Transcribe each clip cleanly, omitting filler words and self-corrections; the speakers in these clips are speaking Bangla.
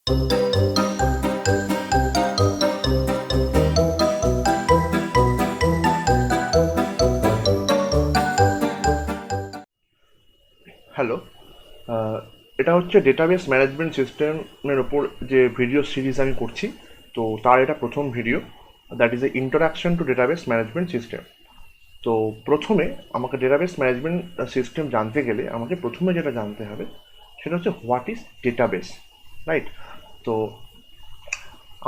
হ্যালো, এটা হচ্ছে ডেটাবেস ম্যানেজমেন্ট সিস্টেমের ওপর যে ভিডিও সিরিজ আমি করছি। তো তার এটা প্রথম video, that is a introduction to database management system. তো প্রথমে আমাকে ডেটাবেস ম্যানেজমেন্ট সিস্টেম জানতে গেলে আমাকে প্রথমে যেটা জানতে হবে সেটা হচ্ছে হোয়াট ইজ ডেটাবেস, রাইট? তো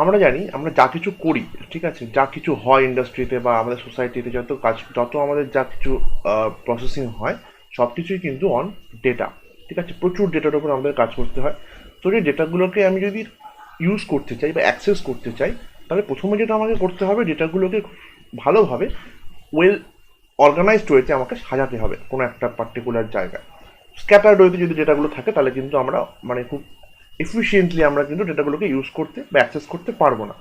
আমরা জানি আমরা যা কিছু করি, ঠিক আছে, যা কিছু হয় ইন্ডাস্ট্রিতে বা আমাদের সোসাইটিতে, যত আমাদের যা কিছু প্রসেসিং হয় সব কিছুই কিন্তু অন ডেটা, ঠিক আছে। প্রচুর ডেটার উপর আমাদের কাজ করতে হয়। তো এই ডেটাগুলোকে আমি যদি ইউজ করতে চাই বা অ্যাক্সেস করতে চাই, তাহলে প্রথমে যেটা আমাকে করতে হবে, ডেটাগুলোকে ভালোভাবে ওয়েল অর্গানাইজড ওয়েতে আমাকে সাজাতে হবে কোনো একটা পার্টিকুলার জায়গায়। স্ক্যাটার্ড ওয়েতে যদি ডেটাগুলো থাকে তাহলে কিন্তু আমরা মানে খুব এফিসিয়েন্টলি আমরা কিন্তু ডেটাগুলোকে ইউজ করতে বা অ্যাক্সেস করতে পারবো না।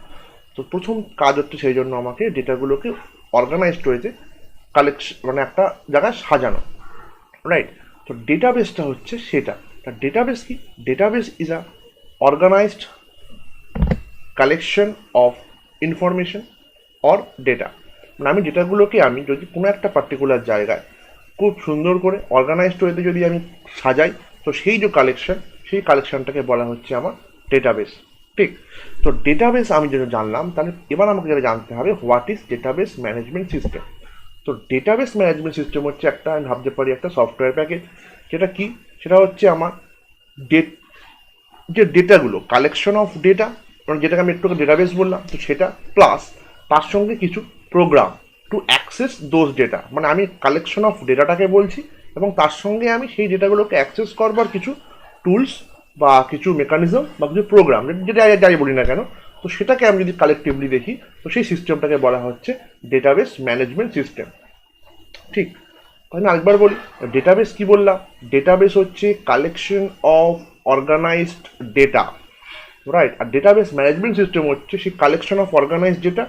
তো প্রথম কাজ হচ্ছে সেই জন্য আমাকে ডেটাগুলোকে অর্গানাইজড ওয়েতে কালেকশন মানে একটা জায়গায় সাজানো, রাইট? তো ডেটাবেসটা হচ্ছে সেটা। ডেটাবেস কি? Database is a organized collection of information or data. মানে আমি ডেটাগুলোকে আমি যদি কোনো একটা পার্টিকুলার জায়গায় খুব সুন্দর করে অর্গানাইজড ওয়েতে যদি আমি সাজাই, তো সেই যে কালেকশন, সেই কালেকশনটাকে বলা হচ্ছে আমার ডেটাবেস, ঠিক? তো ডেটাবেস আমি যেটা জানলাম, তাহলে এবার আমাকে যেটা জানতে হবে what is database management system. তো ডেটাবেস ম্যানেজমেন্ট সিস্টেম হচ্ছে একটা, আমি ভাবতে পারি একটা সফটওয়্যার প্যাকেজ। সেটা কি? সেটা হচ্ছে আমার ডেট যে ডেটাগুলো কালেকশন অফ ডেটা, মানে যেটাকে আমি একটু ডেটাবেস বললাম, তো সেটা প্লাস তার সঙ্গে কিছু program to access those data. মানে আমি কালেকশন অফ ডেটাটাকে বলছি এবং তার সঙ্গে আমি সেই ডেটাগুলোকে অ্যাক্সেস করবার কিছু টুলস বা কিছু মেকানিজম বা কিছু প্রোগ্রাম, যেটা যাই বলি না কেন, তো সেটাকে আমি যদি কালেকটিভলি দেখি, তো সেই সিস্টেমটাকে বলা হচ্ছে ডেটাবেস ম্যানেজমেন্ট সিস্টেম, ঠিক? তাহলে আরেকবার বলি, ডেটাবেস কি বললাম? ডেটাবেস হচ্ছে collection of organized data, right? আর ডেটাবেস ম্যানেজমেন্ট সিস্টেম হচ্ছে সেই collection of organized data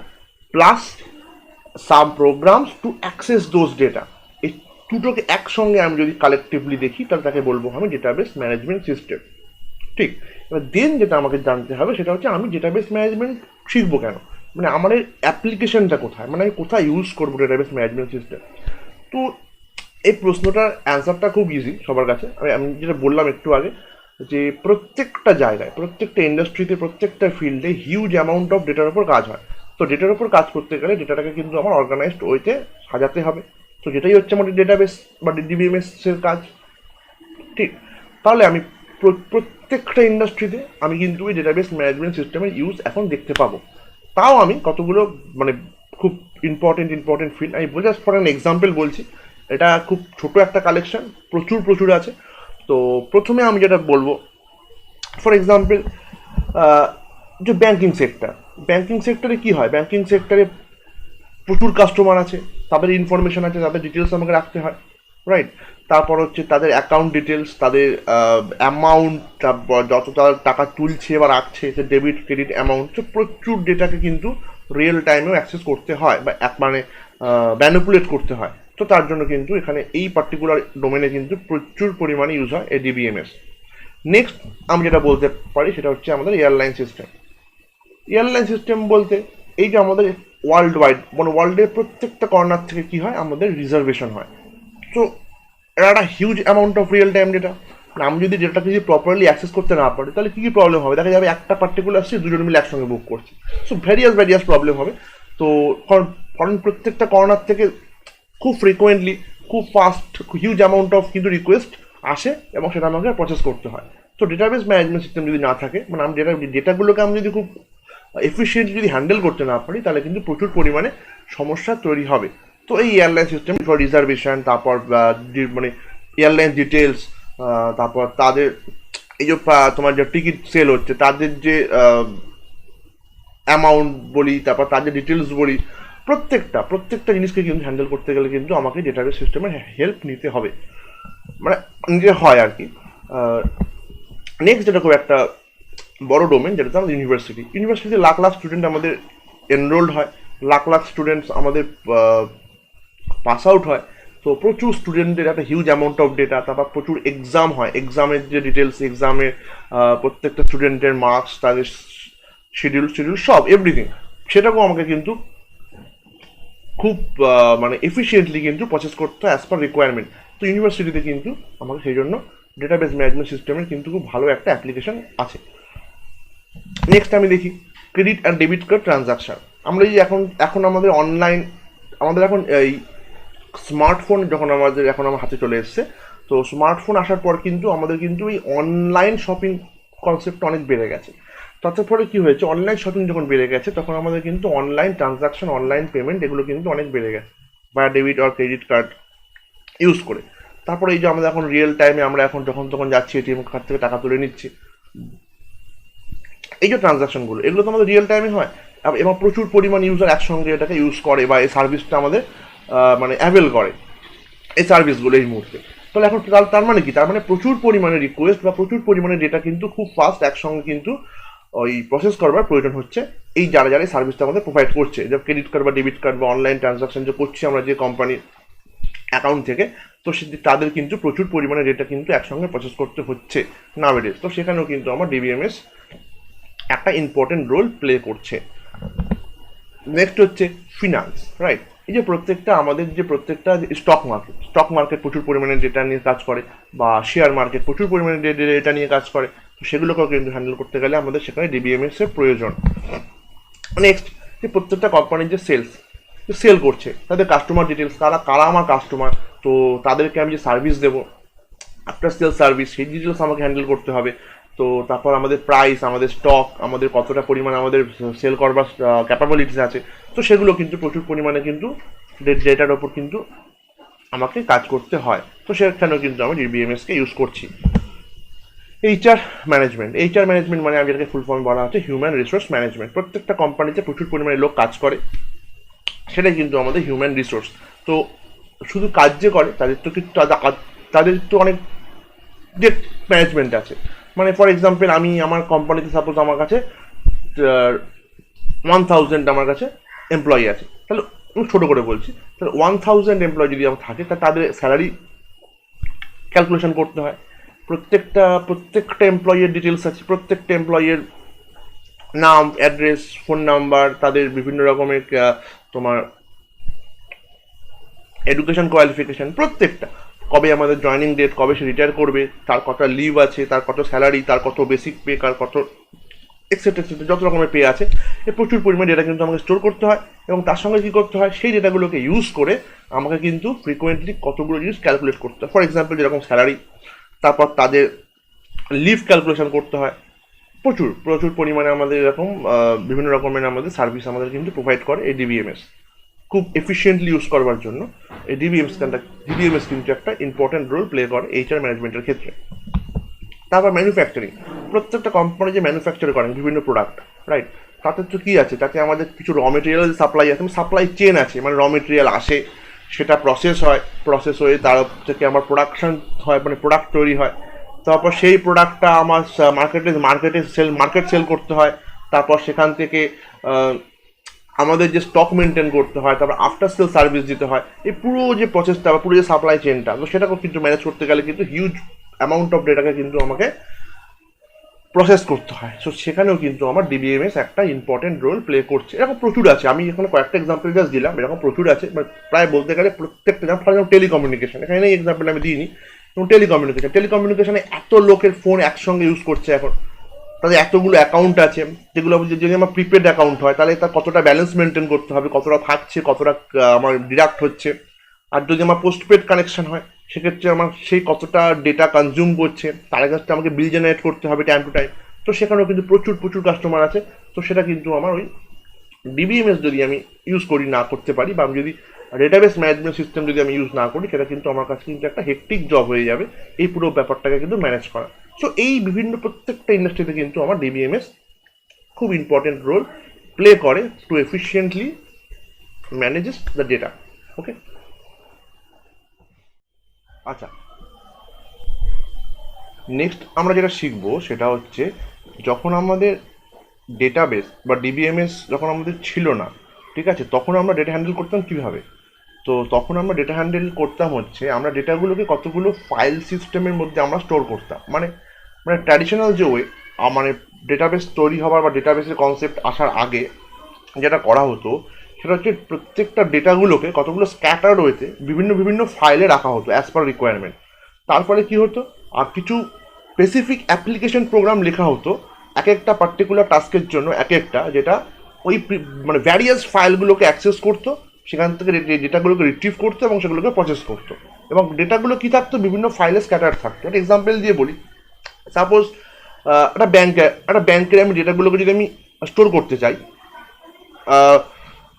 plus some programs to access those data. এই দুটোকে একসঙ্গে আমি যদি কালেকটিভলি দেখি, তাহলে তাকে বলবো আমি ডেটাবেস ম্যানেজমেন্ট সিস্টেম, ঠিক? এবার দেন যেটা আমাকে জানতে হবে সেটা হচ্ছে আমি ডেটাবেস ম্যানেজমেন্ট শিখবো কেন, মানে আমার অ্যাপ্লিকেশনটা কোথায়, মানে আমি কোথায় ইউজ করবো ডেটাবেস ম্যানেজমেন্ট সিস্টেম। তো এই প্রশ্নটার অ্যান্সারটা খুব ইজি সবার কাছে। আমি যেটা বললাম একটু আগে, যে প্রত্যেকটা জায়গায়, প্রত্যেকটা ইন্ডাস্ট্রিতে, প্রত্যেকটা ফিল্ডে হিউজ অ্যামাউন্ট অফ ডেটার উপর কাজ হয়। তো ডেটার উপর কাজ করতে গেলে ডেটাটাকে কিন্তু আমার অর্গানাইজড ওয়েতে সাজাতে হবে। তো যেটাই হচ্ছে আমাদের ডেটাবেস বা ডিবিএমএস এর কাজ, ঠিক? তাহলে আমি প্রত্যেকটা ইন্ডাস্ট্রিতে আমি কিন্তু এই ডেটাবেস ম্যানেজমেন্ট সিস্টেমের ইউজ এখন দেখতে পাবো। তাও আমি কতগুলো মানে খুব ইম্পর্টেন্ট ফিল্ড আমি বলে জাস্ট ফর অ্যান এক্সাম্পল বলছি। এটা খুব ছোট একটা কালেকশন, প্রচুর আছে। তো প্রথমে আমি যেটা বলবো, ফর এক্সাম্পল যে ব্যাংকিং সেক্টরে কি হয়, ব্যাংকিং সেক্টরে প্রচুর কাস্টমার আছে, তাদের ইনফরমেশন আছে, তাদের ডিটেলস আমাকে রাখতে হয়, রাইট? তারপর হচ্ছে তাদের অ্যাকাউন্ট ডিটেলস, তাদের অ্যামাউন্ট, তারপর যত তারা টাকা তুলছে বা রাখছে, সে ডেবিট ক্রেডিট অ্যামাউন্ট, তো প্রচুর ডেটাকে কিন্তু রিয়েল টাইমেও অ্যাক্সেস করতে হয় বা মানে ম্যানিপুলেট করতে হয়। তো তার জন্য কিন্তু এখানে এই পার্টিকুলার ডোমেনে কিন্তু প্রচুর পরিমাণে ইউজ হয় এই ডিবিএমএস। নেক্সট আমি যেটা বলতে পারি সেটা হচ্ছে আমাদের এয়ারলাইন সিস্টেম। এয়ারলাইন সিস্টেম বলতে এই যে আমাদের ওয়ার্ল্ড ওয়াইড, মানে ওয়ার্ল্ডের প্রত্যেকটা কর্নার থেকে কি হয়, আমাদের রিজার্ভেশন হয়। তো এটা একটা huge amount of real time data. আমি যদি ডেটাটাকে যদি প্রপারলি অ্যাক্সেস করতে না পারি, তাহলে কী কী প্রবলেম হবে? দেখা যাবে একটা পার্টিকুলার সিট দুজন মিলে একসঙ্গে বুক করছে, সো ভ্যারিয়াস প্রবলেম হবে। তো কারণ প্রত্যেকটা কর্নার থেকে খুব ফ্রিকোয়েন্টলি, খুব ফাস্ট, হিউজ অ্যামাউন্ট অফ কিন্তু রিকোয়েস্ট আসে এবং সেটা আমাকে প্রসেস করতে হয়। তো ডেটাবেস ম্যানেজমেন্ট সিস্টেম যদি না থাকে, মানে আমি ডেটাগুলোকে আমি যদি খুব এফিসিয়েন্টলি যদি হ্যান্ডেল করতে না পারি, তাহলে কিন্তু প্রচুর পরিমাণে সমস্যা তৈরি হবে। তো এই এয়ারলাইন সিস্টেম ফর রিজার্ভেশন, তারপর মানে এয়ারলাইন ডিটেলস, তারপর তাদের এই যে তোমার যে টিকিট সেল হচ্ছে তাদের যে অ্যামাউন্ট বলি, তারপর তাদের ডিটেলস বলি, প্রত্যেকটা জিনিসকে কিন্তু হ্যান্ডেল করতে গেলে কিন্তু আমাকে ডেটাবেস সিস্টেমের হেল্প নিতে হবে, মানে নিতে হয় আর কি। নেক্সট যেটা খুব একটা বড় ডোমেন, যেটা হচ্ছে আমাদের ইউনিভার্সিটিতে লাখ লাখ স্টুডেন্ট আমাদের এনরোল্ড হয়, লাখ লাখ স্টুডেন্টস আমাদের পাস আউট হয়। তো প্রচুর স্টুডেন্টদের একটা হিউজ অ্যামাউন্ট অফ ডেটা, তারপর প্রচুর এক্সাম হয়, এক্সামের যে ডিটেলস, এক্সামের প্রত্যেকটা স্টুডেন্টের মার্কস, তাদের শিডিউল সব এভরিথিং, সেটাকেও আমাকে কিন্তু খুব মানে এফিসিয়েন্টলি কিন্তু প্রসেস করতে হয় অ্যাজ পার রিকোয়ারমেন্ট। তো ইউনিভার্সিটিতে কিন্তু আমাকে সেই জন্য ডেটাবেস ম্যানেজমেন্ট সিস্টেমের কিন্তু খুব ভালো একটা অ্যাপ্লিকেশন আছে। নেক্সট আমি দেখি credit and debit card transaction. আমরা এই এখন আমাদের অনলাইন, আমাদের এখন এই স্মার্টফোন যখন আমার হাতে চলে এসছে, তো স্মার্টফোন আসার পর কিন্তু আমাদের কিন্তু এই অনলাইন শপিং কনসেপ্টটা অনেক বেড়ে গেছে। তারপরে কি হয়েছে, অনলাইন শপিং যখন বেড়ে গেছে তখন আমাদের কিন্তু অনলাইন ট্রানজাকশন, অনলাইন পেমেন্ট এগুলো কিন্তু অনেক বেড়ে গেছে বা ডেবিট আর ক্রেডিট কার্ড ইউজ করে। তারপরে এই যে আমরা এখন রিয়েল টাইমে আমরা এখন যখন তখন যাচ্ছি এটিএম কার্ড থেকে টাকা তুলে নিচ্ছি, এই যে ট্রানজাকশনগুলো এগুলো তো আমাদের রিয়েল টাইমে হয়, এবং প্রচুর পরিমাণ ইউজার একসঙ্গে এটাকে ইউজ করে বা এই সার্ভিসটা আমাদের মানে অ্যাভেল করে এই সার্ভিসগুলো এই মুহূর্তে। তাহলে এখন তার মানে কি, তার মানে প্রচুর পরিমাণে রিকোয়েস্ট বা প্রচুর পরিমাণে ডেটা কিন্তু খুব ফাস্ট একসঙ্গে কিন্তু ওই প্রসেস করবার প্রয়োজন হচ্ছে এই যারা এই সার্ভিসটা আমাদের প্রোভাইড করছে, যে ক্রেডিট কার্ড বা ডেবিট কার্ড বা অনলাইন ট্রানজাকশন যে করছি আমরা যে কোম্পানির অ্যাকাউন্ট থেকে, তো তাদের কিন্তু প্রচুর পরিমাণে ডেটা কিন্তু একসঙ্গে প্রসেস করতে হচ্ছে নাওয়েডেজ। তো সেখানেও কিন্তু আমার ডিবিএমএস একটা ইম্পর্টেন্ট রোল প্লে করছে। নেক্সট হচ্ছে ফিনান্স, রাইট। এই যে প্রত্যেকটা স্টক মার্কেট প্রচুর পরিমাণে ডেটা নিয়ে কাজ করে, বা শেয়ার মার্কেট প্রচুর পরিমাণে ডেটা নিয়ে কাজ করে, তো সেগুলোকেও কিন্তু হ্যান্ডেল করতে গেলে আমাদের সেখানে ডিবিএমএস এর প্রয়োজন। নেক্সট, যে প্রত্যেকটা কোম্পানির যে সেল করছে তাদের কাস্টমার ডিটেলস, কারা আমার কাস্টমার, তো তাদেরকে আমি যে সার্ভিস দেবো আফটার সেল সার্ভিস, সেই ডিটেলস আমাকে হ্যান্ডেল করতে হবে। তো তারপর আমাদের প্রাইস, আমাদের স্টক, আমাদের কতটা পরিমাণ আমাদের সেল করবার ক্যাপাবিলিটিস আছে, তো সেগুলো কিন্তু প্রচুর পরিমাণে কিন্তু ডেটার ওপর কিন্তু আমাকে কাজ করতে হয়। তো সেখানেও কিন্তু আমি ডিবিএমএসকে ইউজ করছি। এইচআর ম্যানেজমেন্ট মানে আমি এটাকে ফুল ফর্ম বলা হচ্ছে হিউম্যান রিসোর্স ম্যানেজমেন্ট। প্রত্যেকটা কোম্পানিতে প্রচুর পরিমাণে লোক কাজ করে, সেটাই কিন্তু আমাদের হিউম্যান রিসোর্স। তো শুধু কাজ যে করে তাদের তো কিন্তু তাদের তো অনেক ডেট ম্যানেজমেন্ট আছে। মানে ফর এক্সাম্পল আমি আমার কোম্পানিতে সাপোজ আমার কাছে 1000 আমার কাছে এমপ্লয়ি আছে, তাহলে আমি ছোটো করে বলছি, তাহলে 1000 এমপ্লয়ি যদি আমার থাকে তা তাদের স্যালারি ক্যালকুলেশন করতে হয়। প্রত্যেকটা এমপ্লয়ের ডিটেলস আছে, প্রত্যেকটা এমপ্লয়ের নাম, অ্যাড্রেস, ফোন নাম্বার, তাদের বিভিন্ন রকমের তোমার এডুকেশন কোয়ালিফিকেশন, প্রত্যেকটা, কবে আমাদের জয়নিং ডেট, কবে সে রিটায়ার করবে, তার কত লিভ আছে, তার কত স্যালারি, তার কত বেসিক পে, তার কত এক্সেট্রা যত রকমের পে আছে, এ প্রচুর পরিমাণে ডেটা কিন্তু আমাকে স্টোর করতে হয়। এবং তার সঙ্গে কী করতে হয়, সেই ডেটাগুলোকে ইউজ করে আমাকে কিন্তু ফ্রিকোয়েন্টলি কতগুলো জিনিস ক্যালকুলেট করতে হয়। ফর এক্সাম্পল যেরকম স্যালারি, তারপর তাদের লিভ ক্যালকুলেশন করতে হয়। প্রচুর পরিমাণে আমাদের এরকম বিভিন্ন রকমের আমাদের সার্ভিস আমাদের কিন্তু প্রোভাইড করে এই ডিবিএমএস। খুব এফিসিয়েন্টলি ইউজ করবার জন্য এই ডিবিএমএস কিন্তু একটা ইম্পর্টেন্ট রোল প্লে করে এইচআর ম্যানেজমেন্টের ক্ষেত্রে। তারপর ম্যানুফ্যাকচারিং, প্রত্যেকটা কোম্পানি যে ম্যানুফ্যাকচার করেন বিভিন্ন প্রোডাক্ট, রাইট, তাতে তো কী আছে, তাতে আমাদের কিছু র মেটেরিয়াল সাপ্লাই আছে, সাপ্লাই চেন আছে, মানে র মেটেরিয়াল আসে, সেটা প্রসেস হয়ে তার থেকে আমার প্রোডাকশন হয়, মানে প্রোডাক্ট তৈরি হয়। তারপর সেই প্রোডাক্টটা আমার মার্কেট সেল করতে হয়। তারপর সেখান থেকে আমাদের যে স্টক মেনটেন করতে হয়, তারপর আফটার সেল সার্ভিস দিতে হয়। এই পুরো যে প্রসেসটা বা পুরো যে সাপ্লাই চেনটা, তো সেটাকেও কিন্তু ম্যানেজ করতে গেলে কিন্তু হিউজ অ্যামাউন্ট অফ ডেটাকে কিন্তু আমাকে প্রসেস করতে হয়। সো সেখানেও কিন্তু আমার ডিবিএমএস একটা ইম্পর্টেন্ট রোল প্লে করছে। এরকম প্রচুর আছে, আমি এখানে কয়েকটা এক্সাম্পল জাস্ট দিলাম, এরকম প্রচুর আছে, প্রায় বলতে গেলে প্রত্যেকটা, যেমন টেলিকমিউনিকেশন, এখানে এই এক্সাম্পল আমি দিইনি, এবং টেলিকমিউনিকেশনে এত লোকের ফোন একসঙ্গে ইউজ করছে এখন, তাদের এতগুলো অ্যাকাউন্ট আছে, যেগুলো যদি আমার প্রিপেড অ্যাকাউন্ট হয় তাহলে তার কতটা ব্যালেন্স মেনটেন করতে হবে, কতটা থাকছে, কতটা আমার ডিডাক্ট হচ্ছে। আর যদি আমার পোস্টপেড কানেকশন হয় সেক্ষেত্রে আমার সেই কতটা ডেটা কনজিউম করছে, তার কাছে আমাকে বিল জেনারেট করতে হবে টাইম টু টাইম। তো সেখানেও কিন্তু প্রচুর কাস্টমার আছে। তো সেটা কিন্তু আমার ওই ডিবিএমএস যদি আমি ইউজ করি, না করতে পারি, বা আমি যদি ডেটাবেস ম্যানেজমেন্ট সিস্টেম যদি আমি ইউজ না করি, সেটা কিন্তু আমার কাছে কিন্তু একটা হেক্টিক জব হয়ে যাবে এই পুরো ব্যাপারটাকে কিন্তু ম্যানেজ করা। সো এই বিভিন্ন প্রত্যেকটা ইন্ডাস্ট্রিতে কিন্তু আমার ডিবিএমএস খুব ইম্পর্টেন্ট রোল প্লে করে to efficiently manages the data. Okay, আচ্ছা, নেক্সট আমরা যেটা শিখবো সেটা হচ্ছে, যখন আমাদের ডেটাবেস বা ডিবিএমএস যখন আমাদের ছিল না, ঠিক আছে, তখন আমরা ডেটা হ্যান্ডেল করতাম কীভাবে। তো তখন আমরা ডেটা হ্যান্ডেল করতাম হচ্ছে আমরা ডেটাগুলোকে কতগুলো ফাইল সিস্টেমের মধ্যে আমরা স্টোর করতাম, মানে মানে ট্র্যাডিশনাল যে ওয়ে, মানে ডেটাবেস তৈরি হওয়ার বা ডেটাবেসের কনসেপ্ট আসার আগে যেটা করা হতো সেটা হচ্ছে প্রত্যেকটা ডেটাগুলোকে কতগুলো স্ক্যাটার্ড ওয়েতে বিভিন্ন বিভিন্ন ফাইলে রাখা হতো অ্যাজ পার রিকোয়ারমেন্ট। তারপরে কি হতো, আর কিছু স্পেসিফিক অ্যাপ্লিকেশন প্রোগ্রাম লেখা হতো এক একটা পার্টিকুলার টাস্কের জন্য, এক একটা যেটা ওই মানে ভ্যারিয়াস ফাইলগুলোকে অ্যাক্সেস করতো, সেখান থেকে ডেটাগুলোকে রিট্রিভ করতো এবং সেগুলোকে প্রসেস করতো। এবং ডেটাগুলো কী থাকতো, বিভিন্ন ফাইলে স্ক্যাটার থাকতো। একটা এক্সাম্পল দিয়ে বলি, সাপোজ একটা ব্যাংকের আমি ডেটাগুলোকে যদি আমি স্টোর করতে চাই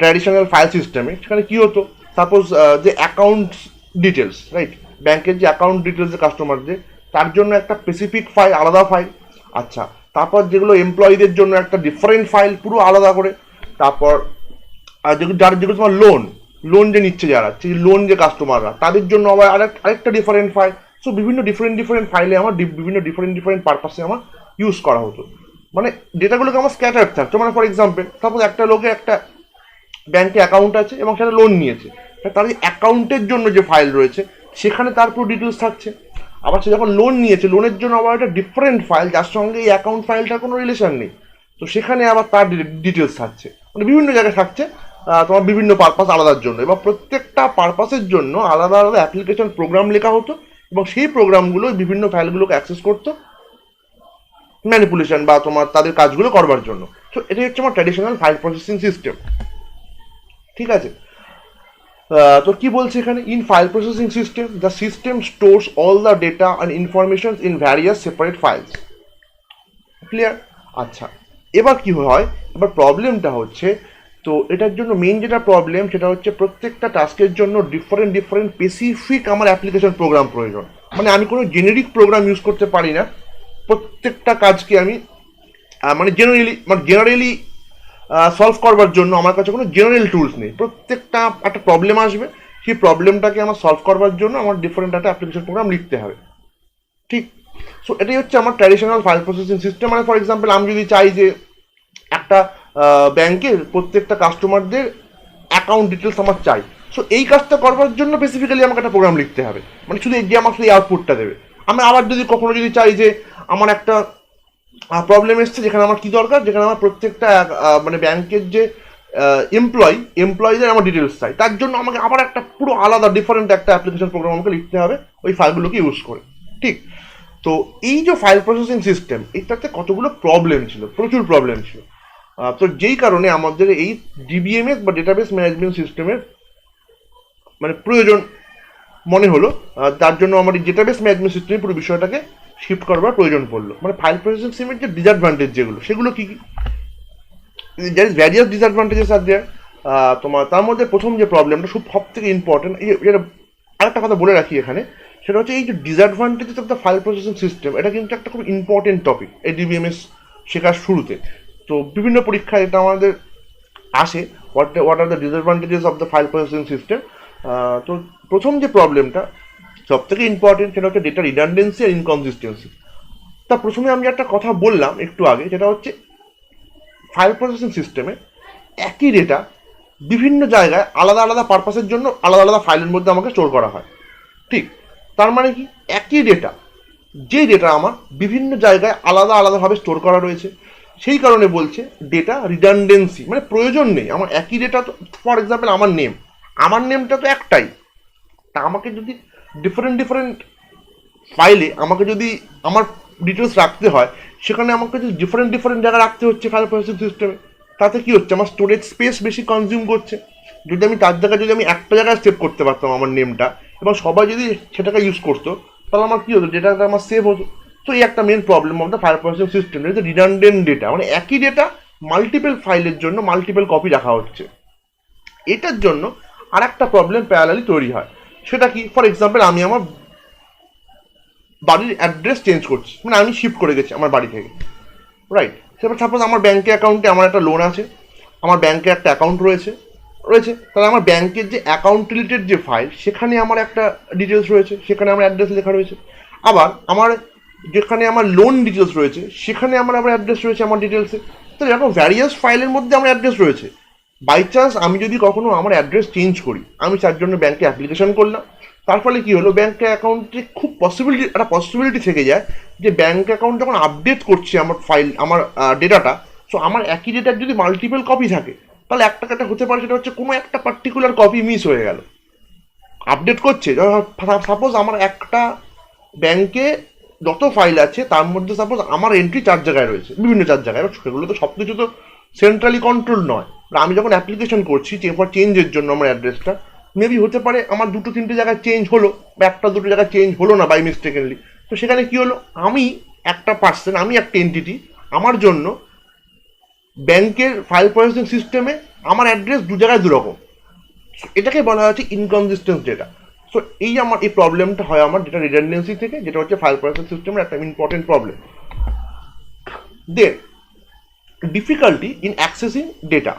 ট্র্যাডিশনাল ফাইল সিস্টেমে, সেখানে কী হতো, সাপোজ যে অ্যাকাউন্ট ডিটেলস, রাইট, ব্যাংকের যে অ্যাকাউন্ট ডিটেলস যে কাস্টমারদের, তার জন্য একটা স্পেসিফিক ফাইল, আলাদা ফাইল। আচ্ছা, তারপর যেগুলো এমপ্লয়ীদের জন্য একটা ডিফারেন্ট ফাইল পুরো আলাদা করে। তারপর যেগুলো তোমার লোন যে নিচ্ছে যারা, সেই লোন যে কাস্টমাররা, তাদের জন্য আবার আরেকটা ডিফারেন্ট ফাইল। সো বিভিন্ন ডিফারেন্ট ফাইলে আমার বিভিন্ন ডিফারেন্ট পারপাসে আমার ইউজ করা হতো। মানে ডেটাগুলোকে আমার স্ক্যাটার থাকতো। মানে ফর এক্সাম্পল, সাপোজ একটা লোকে একটা ব্যাংকে অ্যাকাউন্ট আছে এবং সেটা লোন নিয়েছে, তার যে অ্যাকাউন্টের জন্য যে ফাইল রয়েছে সেখানে তার পুরো ডিটেলস থাকছে। আবার সে যখন লোন নিয়েছে, লোনের জন্য আবার একটা ডিফারেন্ট ফাইল যার সঙ্গে এই অ্যাকাউন্ট ফাইলটার কোনো রিলেশন নেই, তো সেখানে আবার তার ডিটেলস থাকছে। মানে বিভিন্ন জায়গায় থাকছে তোমার বিভিন্ন পারপাস আলাদার জন্য, এবং প্রত্যেকটা পারপাসের জন্য আলাদা আলাদা অ্যাপ্লিকেশন প্রোগ্রাম লেখা হতো এবং সেই প্রোগ্রামগুলো বিভিন্ন ফাইলগুলোকে অ্যাক্সেস করতো ম্যানিপুলেশন বা তোমার তাদের কাজগুলো করবার জন্য। তো এটাই হচ্ছে আমার ট্র্যাডিশনাল ফাইল প্রসেসিং সিস্টেম। ঠিক আছে, তো কি বলছে এখানে, in file processing system the system stores all the data and information in various separate files. Clear? আচ্ছা, এবার কি হয়, এবার প্রবলেমটা হচ্ছে, তো এটার জন্য মেইন যেটা প্রবলেম সেটা হচ্ছে প্রত্যেকটা টাস্কের জন্য ডিফারেন্ট স্পেসিফিক আমার অ্যাপ্লিকেশন প্রোগ্রাম প্রয়োজন। মানে আমি কোনো জেনেরিক প্রোগ্রাম ইউজ করতে পারি না প্রত্যেকটা কাজকে আমি মানে জেনারেলি সলভ করবার জন্য আমার কাছে কোনো জেনারেল টুলস নেই। প্রত্যেকটা একটা প্রবলেম আসবে, সেই প্রবলেমটাকে আমার সলভ করবার জন্য আমার ডিফারেন্ট একটা অ্যাপ্লিকেশন প্রোগ্রাম লিখতে হবে। ঠিক, সো এটাই হচ্ছে আমার ট্র্যাডিশনাল ফাইল প্রসেসিং সিস্টেম। মানে ফর এক্সাম্পল, আমি যদি চাই যে একটা ব্যাংকের প্রত্যেকটা কাস্টমারদের অ্যাকাউন্ট ডিটেলস আমার চাই, সো এই কাজটা করবার জন্য বেসিক্যালি আমাকে একটা প্রোগ্রাম লিখতে হবে, মানে শুধু যে আমার শুধু আউটপুটটা দেবে। আমি আবার যদি কখনো যদি চাই যে আমার একটা প্রবলেম এসছে যেখানে আমার কী দরকার, যেখানে আমার প্রত্যেকটা মানে ব্যাংকের যে এমপ্লয়ীদের আমার ডিটেলস চাই, তার জন্য আমাকে আবার একটা পুরো আলাদা ডিফারেন্ট একটা অ্যাপ্লিকেশন প্রোগ্রাম আমাকে লিখতে হবে ওই ফাইলগুলোকে ইউজ করে। ঠিক, তো এই যে ফাইল প্রসেসিং সিস্টেম, এটাতে কতগুলো প্রবলেম ছিল, প্রচুর প্রবলেম ছিল। তো যেই কারণে আমাদের এই ডিবিএমএস বা ডেটাবেস ম্যানেজমেন্ট সিস্টেমের মানে প্রয়োজন মনে হলো, তার জন্য আমার এই ডেটাবেস ম্যানেজমেন্ট সিস্টেমের পুরো বিষয়টাকে শিফট করবার প্রয়োজন পড়লো। মানে ফাইল প্রসেসিং সিস্টেমের যে ডিসঅ্যাডভান্টেজ যেগুলো, সেগুলো কী কী, দ্যার ইজ ভ্যারিয়াস ডিসঅ্যাডভান্টেজেস আর দেয়ার। তোমার তার মধ্যে প্রথম যে প্রবলেমটা সব থেকে ইম্পর্টেন্ট, এটা আরেকটা কথা বলে রাখি এখানে, সেটা হচ্ছে এই যে disadvantages of the file processing system, এটা কিন্তু একটা খুব ইম্পর্টেন্ট টপিক এই ডিবিএমএস শেখার শুরুতে। তো বিভিন্ন পরীক্ষায় এটা আমাদের আসে, what are the disadvantages of the file processing system. তো প্রথম যে প্রবলেমটা সব থেকে ইম্পর্টেন্ট, সেটা হচ্ছে ডেটা রিডান্ডেন্সি আর ইনকনসিস্টেন্সি। তা প্রথমে আমি একটা কথা বললাম একটু আগে, যেটা হচ্ছে ফাইল প্রসেসিং সিস্টেমে একই ডেটা বিভিন্ন জায়গায় আলাদা আলাদা পারপাসের জন্য আলাদা আলাদা ফাইলের মধ্যে আমাকে স্টোর করা হয়। ঠিক, তার মানে কি, একই ডেটা, যে ডেটা আমার বিভিন্ন জায়গায় আলাদা আলাদাভাবে স্টোর করা রয়েছে, সেই কারণে বলছে ডেটা রিডান্ডেন্সি, মানে প্রয়োজন নেই আমার একই ডেটা। তো ফর এক্সাম্পল, আমার নেমটা তো একটাই, তা আমাকে যদি ডিফারেন্ট ফাইলে আমাকে যদি আমার ডিটেলস রাখতে হয়, সেখানে আমাকে যদি ডিফারেন্ট জায়গায় রাখতে হচ্ছে ফাইল প্রসেসিং সিস্টেমে। তাতে কী হচ্ছে, আমার স্টোরেজ স্পেস বেশি কনজিউম করছে। যদি আমি তার জায়গায় যদি আমি একটা জায়গায় সেভ করতে পারতাম আমার নেমটা, এবং সবাই যদি সেটাকে ইউজ করতো, তাহলে আমার কী হতো, ডেটাটা আমার সেভ হতো। তো এই একটা main problem of the file processing system, যে রিডান্ডেন্ট ডেটা, মানে একই ডেটা মাল্টিপল ফাইলের জন্য মাল্টিপল কপি রাখা হচ্ছে। এটার জন্য আর একটা প্রবলেম প্যারালালি তৈরি হয়, সেটা কি, ফর এক্সাম্পল, আমি আমার বাড়ির অ্যাড্রেস চেঞ্জ করছি, মানে আমি শিফট করে গেছি আমার বাড়ি থেকে, রাইট। সেবার সাপোজ আমার ব্যাঙ্কে অ্যাকাউন্টে আমার একটা লোন আছে, আমার ব্যাঙ্কে একটা অ্যাকাউন্ট রয়েছে, তাহলে আমার ব্যাঙ্কের যে অ্যাকাউন্ট রিলেটেড যে ফাইল, সেখানে আমার একটা ডিটেলস রয়েছে, সেখানে আমার অ্যাড্রেস লেখা রয়েছে। আবার আমার যেখানে আমার লোন ডিটেলস রয়েছে, সেখানে আমার আবার অ্যাড্রেস রয়েছে আমার ডিটেলসে। তো এরকম ভ্যারিয়াস ফাইলের মধ্যে আমার অ্যাড্রেস রয়েছে, বাই চান্স আমি যদি কখনো আমার অ্যাড্রেস চেঞ্জ করি, আমি তার জন্য ব্যাংকে অ্যাপ্লিকেশন করলাম, তার ফলে কি হলো, ব্যাংক অ্যাকাউন্টে খুব একটা পসিবিলিটি থেকে যায় যে ব্যাংক অ্যাকাউন্ট যখন আপডেট করছে আমার ফাইল, আমার ডেটাটা, সো আমার একই ডেটার যদি মাল্টিপল কপি থাকে, তাহলে একটা কাটা হতে পারে সেটা হচ্ছে কোনো একটা পার্টিকুলার কপি মিস হয়ে গেল। আপডেট করছে, সাপোজ আমার একটা ব্যাংকে যত ফাইল আছে তার মধ্যে সাপোজ আমার এন্ট্রি 4 জায়গায় রয়েছে, বিভিন্ন 4 জায়গায়, সেগুলো তো সব কিছু তো সেন্ট্রালি কন্ট্রোল নয়। আমি যখন অ্যাপ্লিকেশন করছি ফর চেঞ্জের জন্য আমার অ্যাড্রেসটা, মেবি হতে পারে আমার 2-3টে জায়গায় চেঞ্জ হলো, বা 1-2 জায়গায় চেঞ্জ হলো না বাই মিস্টেকেনলি। তো সেখানে কি হলো, আমি একটা পার্সন, আমি একটা এন্টিটি, আমার জন্য ব্যাংকের ফাইল প্রসেসিং সিস্টেমে আমার অ্যাড্রেস 2 জায়গায় 2 রকম। এটাকে বলা হচ্ছে ইনকনসিস্টেন্স ডেটা। সো এই আমার এই প্রবলেমটা হয় আমার ডেটা রিডান্ডেন্সি থেকে, যেটা হচ্ছে ফাইল প্রসেসিং সিস্টেমের একটা important problem. Then difficulty in accessing data.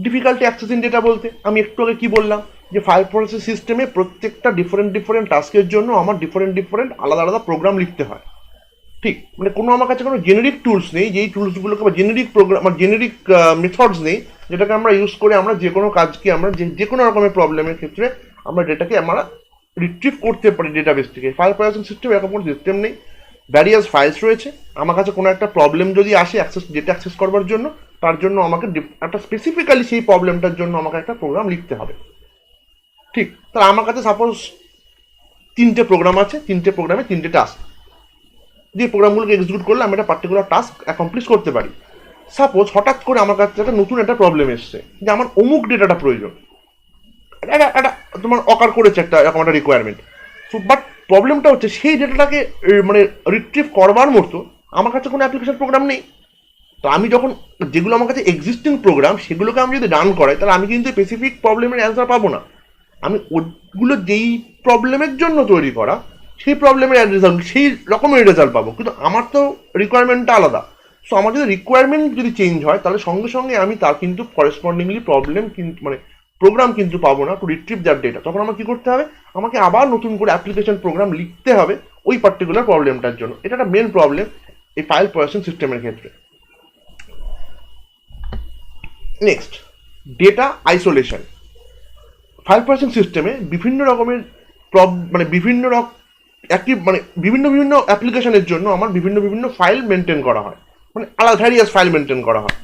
Difficulty accessing data বলতে আমি একটু আগে কি বললাম, যে ফাইল প্রসেসিং সিস্টেমে প্রত্যেকটা ডিফারেন্ট টাস্কের জন্য আমার ডিফারেন্ট আলাদা আলাদা প্রোগ্রাম লিখতে হয়। ঠিক, মানে কোনো আমার কাছে কোনো জেনেরিক টুলস নেই, যেই টুলসগুলোকে বা জেনেরিক প্রোগ্রাম, জেনেরিক মেথডস নেই যেটাকে আমরা ইউজ করে আমরা যে কোনো কাজকে, আমরা যে কোনো রকমের প্রবলেমের ক্ষেত্রে আমরা ডেটাকে আমরা রিট্রিভ করতে পারি ডেটাবেস থেকে। ফাইল প্রসেসিং সিস্টেম এরকম কোনো সিস্টেম নেই। ভ্যারিয়াস ফাইলস রয়েছে, আমার কাছে কোনো একটা প্রবলেম যদি আসে ডেটা অ্যাক্সেস করবার জন্য, তার জন্য আমাকে একটা স্পেসিফিক্যালি সেই প্রবলেমটার জন্য আমাকে একটা প্রোগ্রাম লিখতে হবে। ঠিক, তাহলে আমার কাছে সাপোজ 3টে প্রোগ্রাম আছে, 3টে প্রোগ্রামে 3টে টাস্ক, যে প্রোগ্রামগুলোকে এক্সিকিউট করলে আমি একটা পার্টিকুলার টাস্ক অ্যাকমপ্লিশ করতে পারি। সাপোজ হঠাৎ করে আমার কাছে একটা নতুন একটা প্রবলেম এসছে যে আমার অমুক ডেটাটা প্রয়োজন, একটা তোমার অকার করেছে একটা এরকম একটা রিকোয়ারমেন্ট। সো বাট প্রবলেমটা হচ্ছে সেই ডেটাটাকে মানে রিট্রিভ করবার মতো আমার কাছে কোনো অ্যাপ্লিকেশন প্রোগ্রাম নেই। তো আমি যখন যেগুলো আমার কাছে এক্সিস্টিং প্রোগ্রাম সেগুলোকে আমি যদি রান করাই, তাহলে আমি কিন্তু স্পেসিফিক প্রবলেমের অ্যান্সার পাবো না। আমি ওগুলো যেই প্রবলেমের জন্য তৈরি করা, সেই প্রবলেমের রেজাল্ট, সেই রকমের রেজাল্ট পাবো, কিন্তু আমার তো রিকোয়ারমেন্টটা আলাদা। সো আমার যদি রিকোয়ারমেন্ট যদি চেঞ্জ হয়, তাহলে সঙ্গে সঙ্গে আমি তার কিন্তু করেসপন্ডিংলি প্রবলেম কিন্তু মানে প্রোগ্রাম কিন্তু পাবো না টু রিট্রিভ দ্যাট ডেটা। তখন আমার কি করতে হবে, আমাকে আবার নতুন করে অ্যাপ্লিকেশন প্রোগ্রাম লিখতে হবে ওই পার্টিকুলার প্রবলেমটার জন্য। এটা একটা মেন প্রবলেম এই ফাইল প্রসেসিং সিস্টেমের ক্ষেত্রে। Next, data isolation. File processing সিস্টেমে বিভিন্ন রকমের মানে বিভিন্ন অ্যাপ্লিকেশনের জন্য আমার বিভিন্ন ফাইল মেনটেন করা হয়, মানে আলাদা ভ্যারিয়াস ফাইল মেনটেন করা হয়।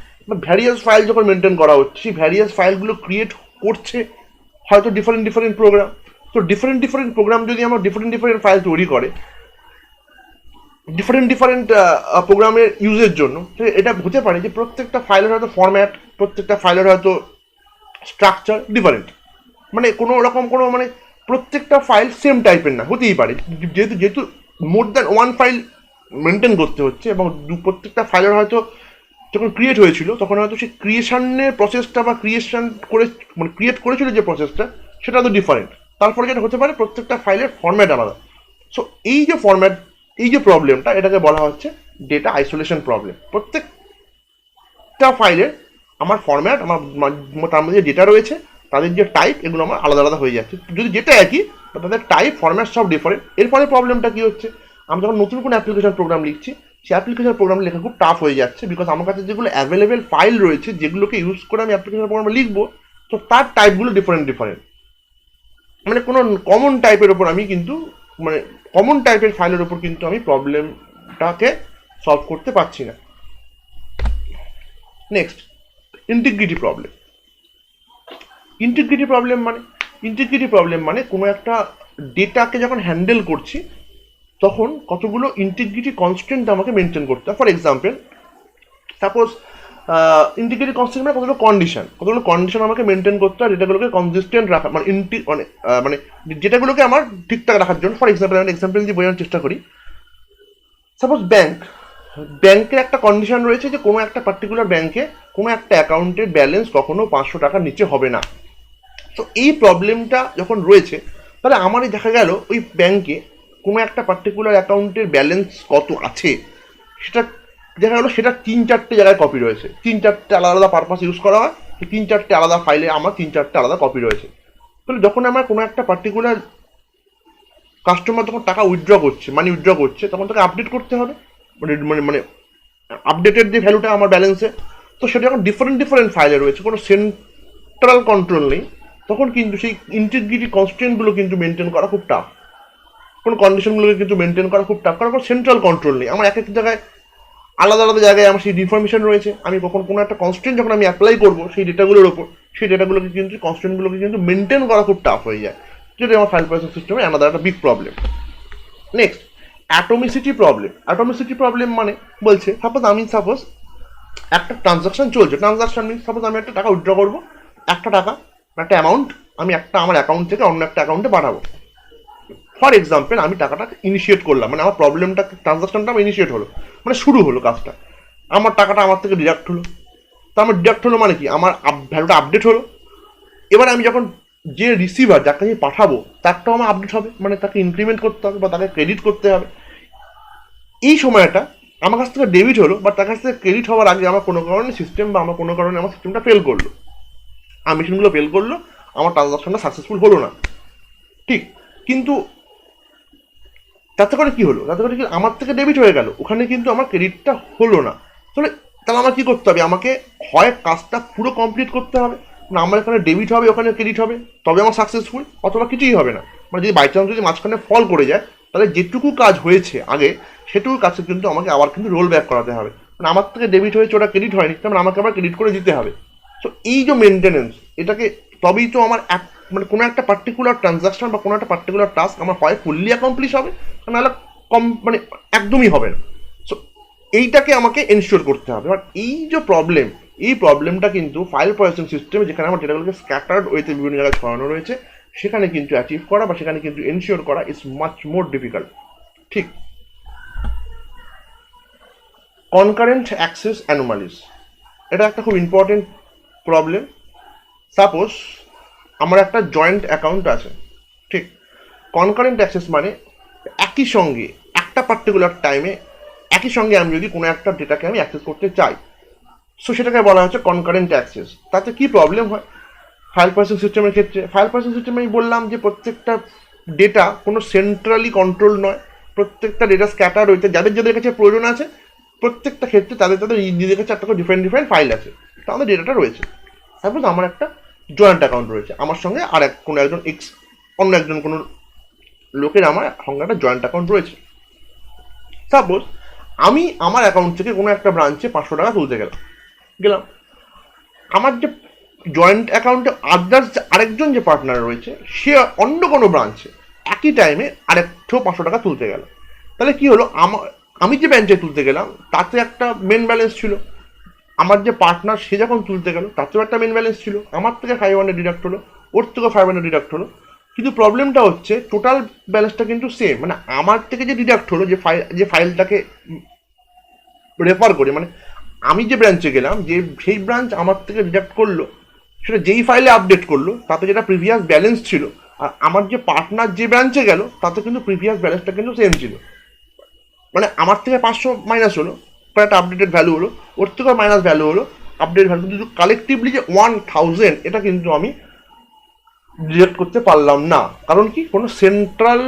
ভ্যারিয়াস ফাইল যখন মেনটেন করা হচ্ছে, সেই ভ্যারিয়াস ফাইলগুলো ক্রিয়েট করছে হয়তো ডিফারেন্ট প্রোগ্রাম। তো ডিফারেন্ট প্রোগ্রাম যদি আমার ডিফারেন্ট ফাইল তৈরি করে ডিফারেন্ট প্রোগ্রামের ইউজের জন্য, এটা হতে পারে যে প্রত্যেকটা ফাইলের হয়তো ফরম্যাট, প্রত্যেকটা ফাইলের হয়তো স্ট্রাকচার ডিফারেন্ট, মানে কোনো রকম কোনো মানে প্রত্যেকটা ফাইল সেম টাইপের না, হতেই পারে। যেহেতু more than one file maintain করতে হচ্ছে, এবং প্রত্যেকটা ফাইলের হয়তো যখন ক্রিয়েট হয়েছিল তখন হয়তো সেই ক্রিয়েশনের প্রসেসটা বা ক্রিয়েশন করে মানে ক্রিয়েট করেছিল যে প্রসেসটা, সেটা তো ডিফারেন্ট। তারপরে যেটা হতে পারে প্রত্যেকটা ফাইলের ফরম্যাট আলাদা। সো এই যে ফরম্যাট, এই যে প্রবলেমটা, এটাকে বলা হচ্ছে ডেটা আইসোলেশন প্রবলেম। প্রত্যেকটা ফাইলের আমার ফরম্যাট, আমার তার মধ্যে ডেটা রয়েছে, তাদের যে টাইপ, এগুলো আমার আলাদা আলাদা হয়ে যাচ্ছে। যদি ডেটা একই, তাদের টাইপ ফরম্যাট সব ডিফারেন্ট। এর ফলে প্রবলেমটা কি হচ্ছে, আমি যখন নতুন কোনো অ্যাপ্লিকেশন প্রোগ্রাম লিখছি, সেই অ্যাপ্লিকেশন প্রোগ্রাম লেখা খুব টাফ হয়ে যাচ্ছে, বিকজ আমার কাছে যেগুলো অ্যাভেলেবেল ফাইল রয়েছে, যেগুলোকে ইউজ করে আমি অ্যাপ্লিকেশন প্রোগ্রাম লিখবো, তো তার টাইপগুলো ডিফারেন্ট। মানে কোনো কমন টাইপের ওপর আমি কিন্তু মানে কমন টাইপের ফাইলের ওপর কিন্তু আমি প্রবলেমটাকে সলভ করতে পারছি না। Next, integrity problem. Integrity problem মানে কোনো একটা ডেটাকে যখন হ্যান্ডেল করছি, তখন কতগুলো ইন্টিগ্রিটি কনস্ট্যান্ট আমাকে মেনটেন করতে হয়। For example, suppose integrity constant মানে কতগুলো কন্ডিশন আমাকে মেনটেন করতে হয়, ডেটাগুলোকে কনসিস্টেন্ট রাখা, মানে মানে ডেটাগুলোকে আমার ঠিকঠাক রাখার জন্য। ফর এক্সাম্পল, আমি এক্সাম্পল দিয়ে বোঝানোর চেষ্টা করি। সাপোজ ব্যাংকের একটা কন্ডিশন রয়েছে যে কোনো একটা পার্টিকুলার ব্যাংকে কোনো একটা অ্যাকাউন্টের ব্যালেন্স কখনো 500 টাকার নিচে হবে না। তো এই প্রবলেমটা যখন রয়েছে, তাহলে আমারই দেখা গেল ওই ব্যাংকে কোনো একটা পার্টিকুলার অ্যাকাউন্টের ব্যালেন্স কত আছে সেটা দেখা গেলো, সেটা 3-4টে জায়গায় কপি রয়েছে, 3-4টে আলাদা আলাদা পারপাস ইউজ করা হয়, 3-4টে আলাদা ফাইলে আমার 3-4টে আলাদা কপি রয়েছে। তাহলে যখন আমার কোনো একটা পার্টিকুলার কাস্টমার যখন টাকা মানি উইথড্র করছে, তখন তাকে আপডেট করতে হবে, মানে আপডেটেড যে ভ্যালুটা আমার ব্যালেন্সে, তো সেটা যখন ডিফারেন্ট ডিফারেন্ট ফাইলে রয়েছে, কোনো সেন্ট্রাল কন্ট্রোল নেই, তখন কিন্তু সেই ইন্টিগ্রিটি কনস্ট্রেন্টগুলো কিন্তু মেনটেন করা খুব টাফ, কোনো কন্ডিশনগুলোকে কিন্তু মেনটেন করা খুব টাফ, কারণ কোনো সেন্ট্রাল কন্ট্রোল নেই। আমার এক এক জায়গায় আলাদা আলাদা জায়গায় আমার সেই ইনফরমেশন রয়েছে, আমি কখন কোনো একটা কনস্ট্রেন্ট যখন আমি অ্যাপ্লাই করবো সেই ডেটাগুলোর ওপর, সেই ডেটাগুলোকে কিন্তু কনস্ট্রেন্টগুলোকে কিন্তু মেনটেন করা খুব টাফ হয়ে যায়, যেটা আমার ফাইল প্রসেসিং সিস্টেমে আলাদা একটা big problem. Next, atomicity problem. Atomicity problem মানে বলছে সাপোজ একটা ট্রানজাকশন চলছে, ট্রানজাকশন মিনস সাপোজ আমি একটা টাকা উইথড্র করবো, একটা টাকা একটা অ্যামাউন্ট আমি একটা আমার অ্যাকাউন্ট থেকে অন্য একটা অ্যাকাউন্টে পাঠাবো। ফর এক্সাম্পল আমি টাকাটা ইনিশিয়েট করলাম, মানে আমার প্রবলেমটা ট্রানজাকশনটা আমার ইনিশিয়েট হলো, মানে শুরু হলো কাজটা, আমার টাকাটা আমার থেকে ডিডাক্ট হলো। তো আমার ডিডাক্ট হলো মানে কি, আমার ভ্যালুটা আপডেট হলো। এবার আমি যখন যে রিসিভার যাকে আমি পাঠাবো তারটাও আমার আপডেট হবে, মানে তাকে ইনক্রিমেন্ট করতে হবে বা তাকে ক্রেডিট করতে হবে। এই সময়টা আমার কাছ থেকে ডেবিট হলো বা তার কাছ থেকে ক্রেডিট হওয়ার আগে আমার কোনো কারণে সিস্টেম বা আমার কোনো কারণে আমার সিস্টেমটা ফেল করলো, আমার মেশিনগুলো ফেল করলো, আমার ট্রানজাকশনটা সাকসেসফুল হলো না, ঠিক। কিন্তু তাতে করে কি হলো, তাতে করে কি আমার থেকে ডেবিট হয়ে গেল, ওখানে কিন্তু আমার ক্রেডিটটা হলো না। তাহলে তাহলে আমার কি করতে হবে, আমাকে হয় কাজটা পুরো কমপ্লিট করতে হবে, না আমার এখানে ডেবিট হবে ওখানে ক্রেডিট হবে, তবে আমার সাকসেসফুল, অথবা কিছুই হবে না। মানে যদি বাই চান্স যদি মাঝখানে ফল করে যায়, তাহলে যেটুকু কাজ হয়েছে আগে সেটুকু কাজকে কিন্তু আমাকে আবার কিন্তু রোল ব্যাক করাতে হবে, মানে আমার থেকে ডেবিট হয়েছে ওটা ক্রেডিট হয়নি, তার মানে আমাকে আবার ক্রেডিট করে দিতে হবে। সো এই যে মেনটেনেন্স, এটাকে তবেই তো আমার মানে কোনো একটা পার্টিকুলার ট্রানজাকশন বা কোনো একটা পার্টিকুলার টাস্ক আমার হয় ফুললি অ্যাকমপ্লিশ হবে, নাহলে মানে একদমই হবে না। সো এইটাকে আমাকে এনশিওর করতে হবে। এবার এই যে প্রবলেম, এই প্রবলেমটা কিন্তু ফাইল প্রসেসিং সিস্টেমে, যেখানে আমার ডেটাগুলোকে স্ক্যাটার্ড ওয়েতে বিভিন্ন জায়গায় ছড়ানো রয়েছে, সেখানে কিন্তু অ্যাচিভ করা বা সেখানে কিন্তু এনশিওর করা ইজ মাচ মোর ডিফিকাল্ট, ঠিক। কনকারেন্ট অ্যাক্সেস অ্যানোমালিস, এটা একটা খুব ইম্পর্টেন্ট প্রবলেম। সাপোজ আমার একটা জয়েন্ট অ্যাকাউন্ট আছে, ঠিক। কনকারেন্ট অ্যাক্সেস মানে একই সঙ্গে একটা পার্টিকুলার টাইমে একই সঙ্গে আমি যদি কোনো একটা ডেটাকে আমি অ্যাক্সেস করতে চাই, সো সেটাকে বলা হচ্ছে কনকারেন্ট অ্যাক্সেস। তাতে কি প্রবলেম হয় ফাইল প্রসেসিং সিস্টেমের ক্ষেত্রে? ফাইল প্রসেসিং সিস্টেমে আমি বললাম যে প্রত্যেকটা ডেটা কোনো সেন্ট্রালি কন্ট্রোল নয়, প্রত্যেকটা ডেটা স্ক্যাটার রয়েছে, যাদের যাদের কাছে প্রয়োজন আছে প্রত্যেকটা ক্ষেত্রে তাদের তাদের নিজেদের কাছে একটা ডিফারেন্ট ডিফারেন্ট ফাইল আছে, তাদের ডেটাটা রয়েছে। সাপোজ আমার একটা জয়েন্ট অ্যাকাউন্ট রয়েছে, আমার সঙ্গে আর কোনো একজন অন্য একজন কোনো লোকের আমার সঙ্গে একটা জয়েন্ট অ্যাকাউন্ট রয়েছে। সাপোজ আমি আমার অ্যাকাউন্ট থেকে কোনো একটা ব্রাঞ্চে 500 টাকা তুলতে গেলাম, আমার যে জয়েন্ট অ্যাকাউন্টে আদার্স আরেকজন যে পার্টনার রয়েছে সে অন্য কোনো ব্রাঞ্চে একই টাইমে আরেকটাও 500 টাকা তুলতে গেল। তাহলে কি হলো, আমি যে ব্রাঞ্চে তুলতে গেলাম তাতে একটা মেন ব্যালেন্স ছিল, আমার যে পার্টনার সে যখন তুলতে গেল তাতেও একটা মেন ব্যালেন্স ছিল, আমার থেকে 500 ডিডাক্ট হলো, ওর থেকেও 500 ডিডাক্ট হলো। কিন্তু প্রবলেমটা হচ্ছে টোটাল ব্যালেন্সটা কিন্তু সেম, মানে আমার থেকে যে ডিডাক্ট হলো যে ফাইলটাকে রেফার করে, মানে আমি যে ব্রাঞ্চে গেলাম যে সেই ব্রাঞ্চ আমার থেকে ডিডাক্ট করলো সেটা যেই ফাইলে আপডেট করলো তাতে যেটা প্রিভিয়াস ব্যালেন্স ছিল, আর আমার যে পার্টনার যে ব্রাঞ্চে গেল তাতে কিন্তু প্রিভিয়াস ব্যালেন্সটা কিন্তু সেম ছিল। মানে আমার থেকে 500 মাইনাস হলো, একটা আপডেটেড ভ্যালু হলো, ওর থেকেও মাইনাস ভ্যালু হলো, আপডেট ভ্যালু, কিন্তু কালেকটিভলি যে 1000 এটা কিন্তু আমি ডিটেক্ট করতে পারলাম না। কারণ কি, কোনো সেন্ট্রাল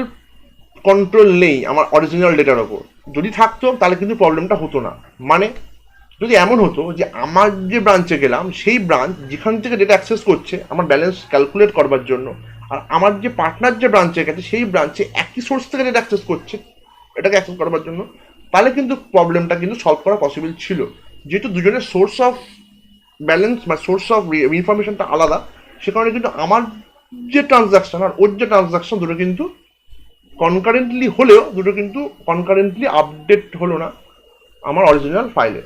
কন্ট্রোল নেই আমার অরিজিনাল ডেটার ওপর। যদি থাকতো তাহলে কিন্তু প্রবলেমটা হতো না। মানে যদি এমন হতো যে আমার যে ব্রাঞ্চে গেলাম সেই ব্রাঞ্চ যেখান থেকে ডেটা অ্যাক্সেস করছে আমার ব্যালেন্স ক্যালকুলেট করবার জন্য, আর আমার যে পার্টনার যে ব্রাঞ্চে গেছে সেই ব্রাঞ্চে একই সোর্স থেকে ডেটা অ্যাক্সেস করছে এটাকে অ্যাক্সেস করবার জন্য, তাহলে কিন্তু প্রবলেমটা কিন্তু সলভ করা পসিবল ছিল। যেহেতু দুজনের সোর্স অফ ব্যালেন্স বা সোর্স অফ ইনফরমেশনটা আলাদা, সে কারণে কিন্তু আমার যে ট্রানজাকশন আর ওর যে ট্রানজাকশন দুটো কিন্তু কনকারেন্টলি হলেও দুটো কিন্তু কনকারেন্টলি আপডেট হলো না আমার অরিজিনাল ফাইলে।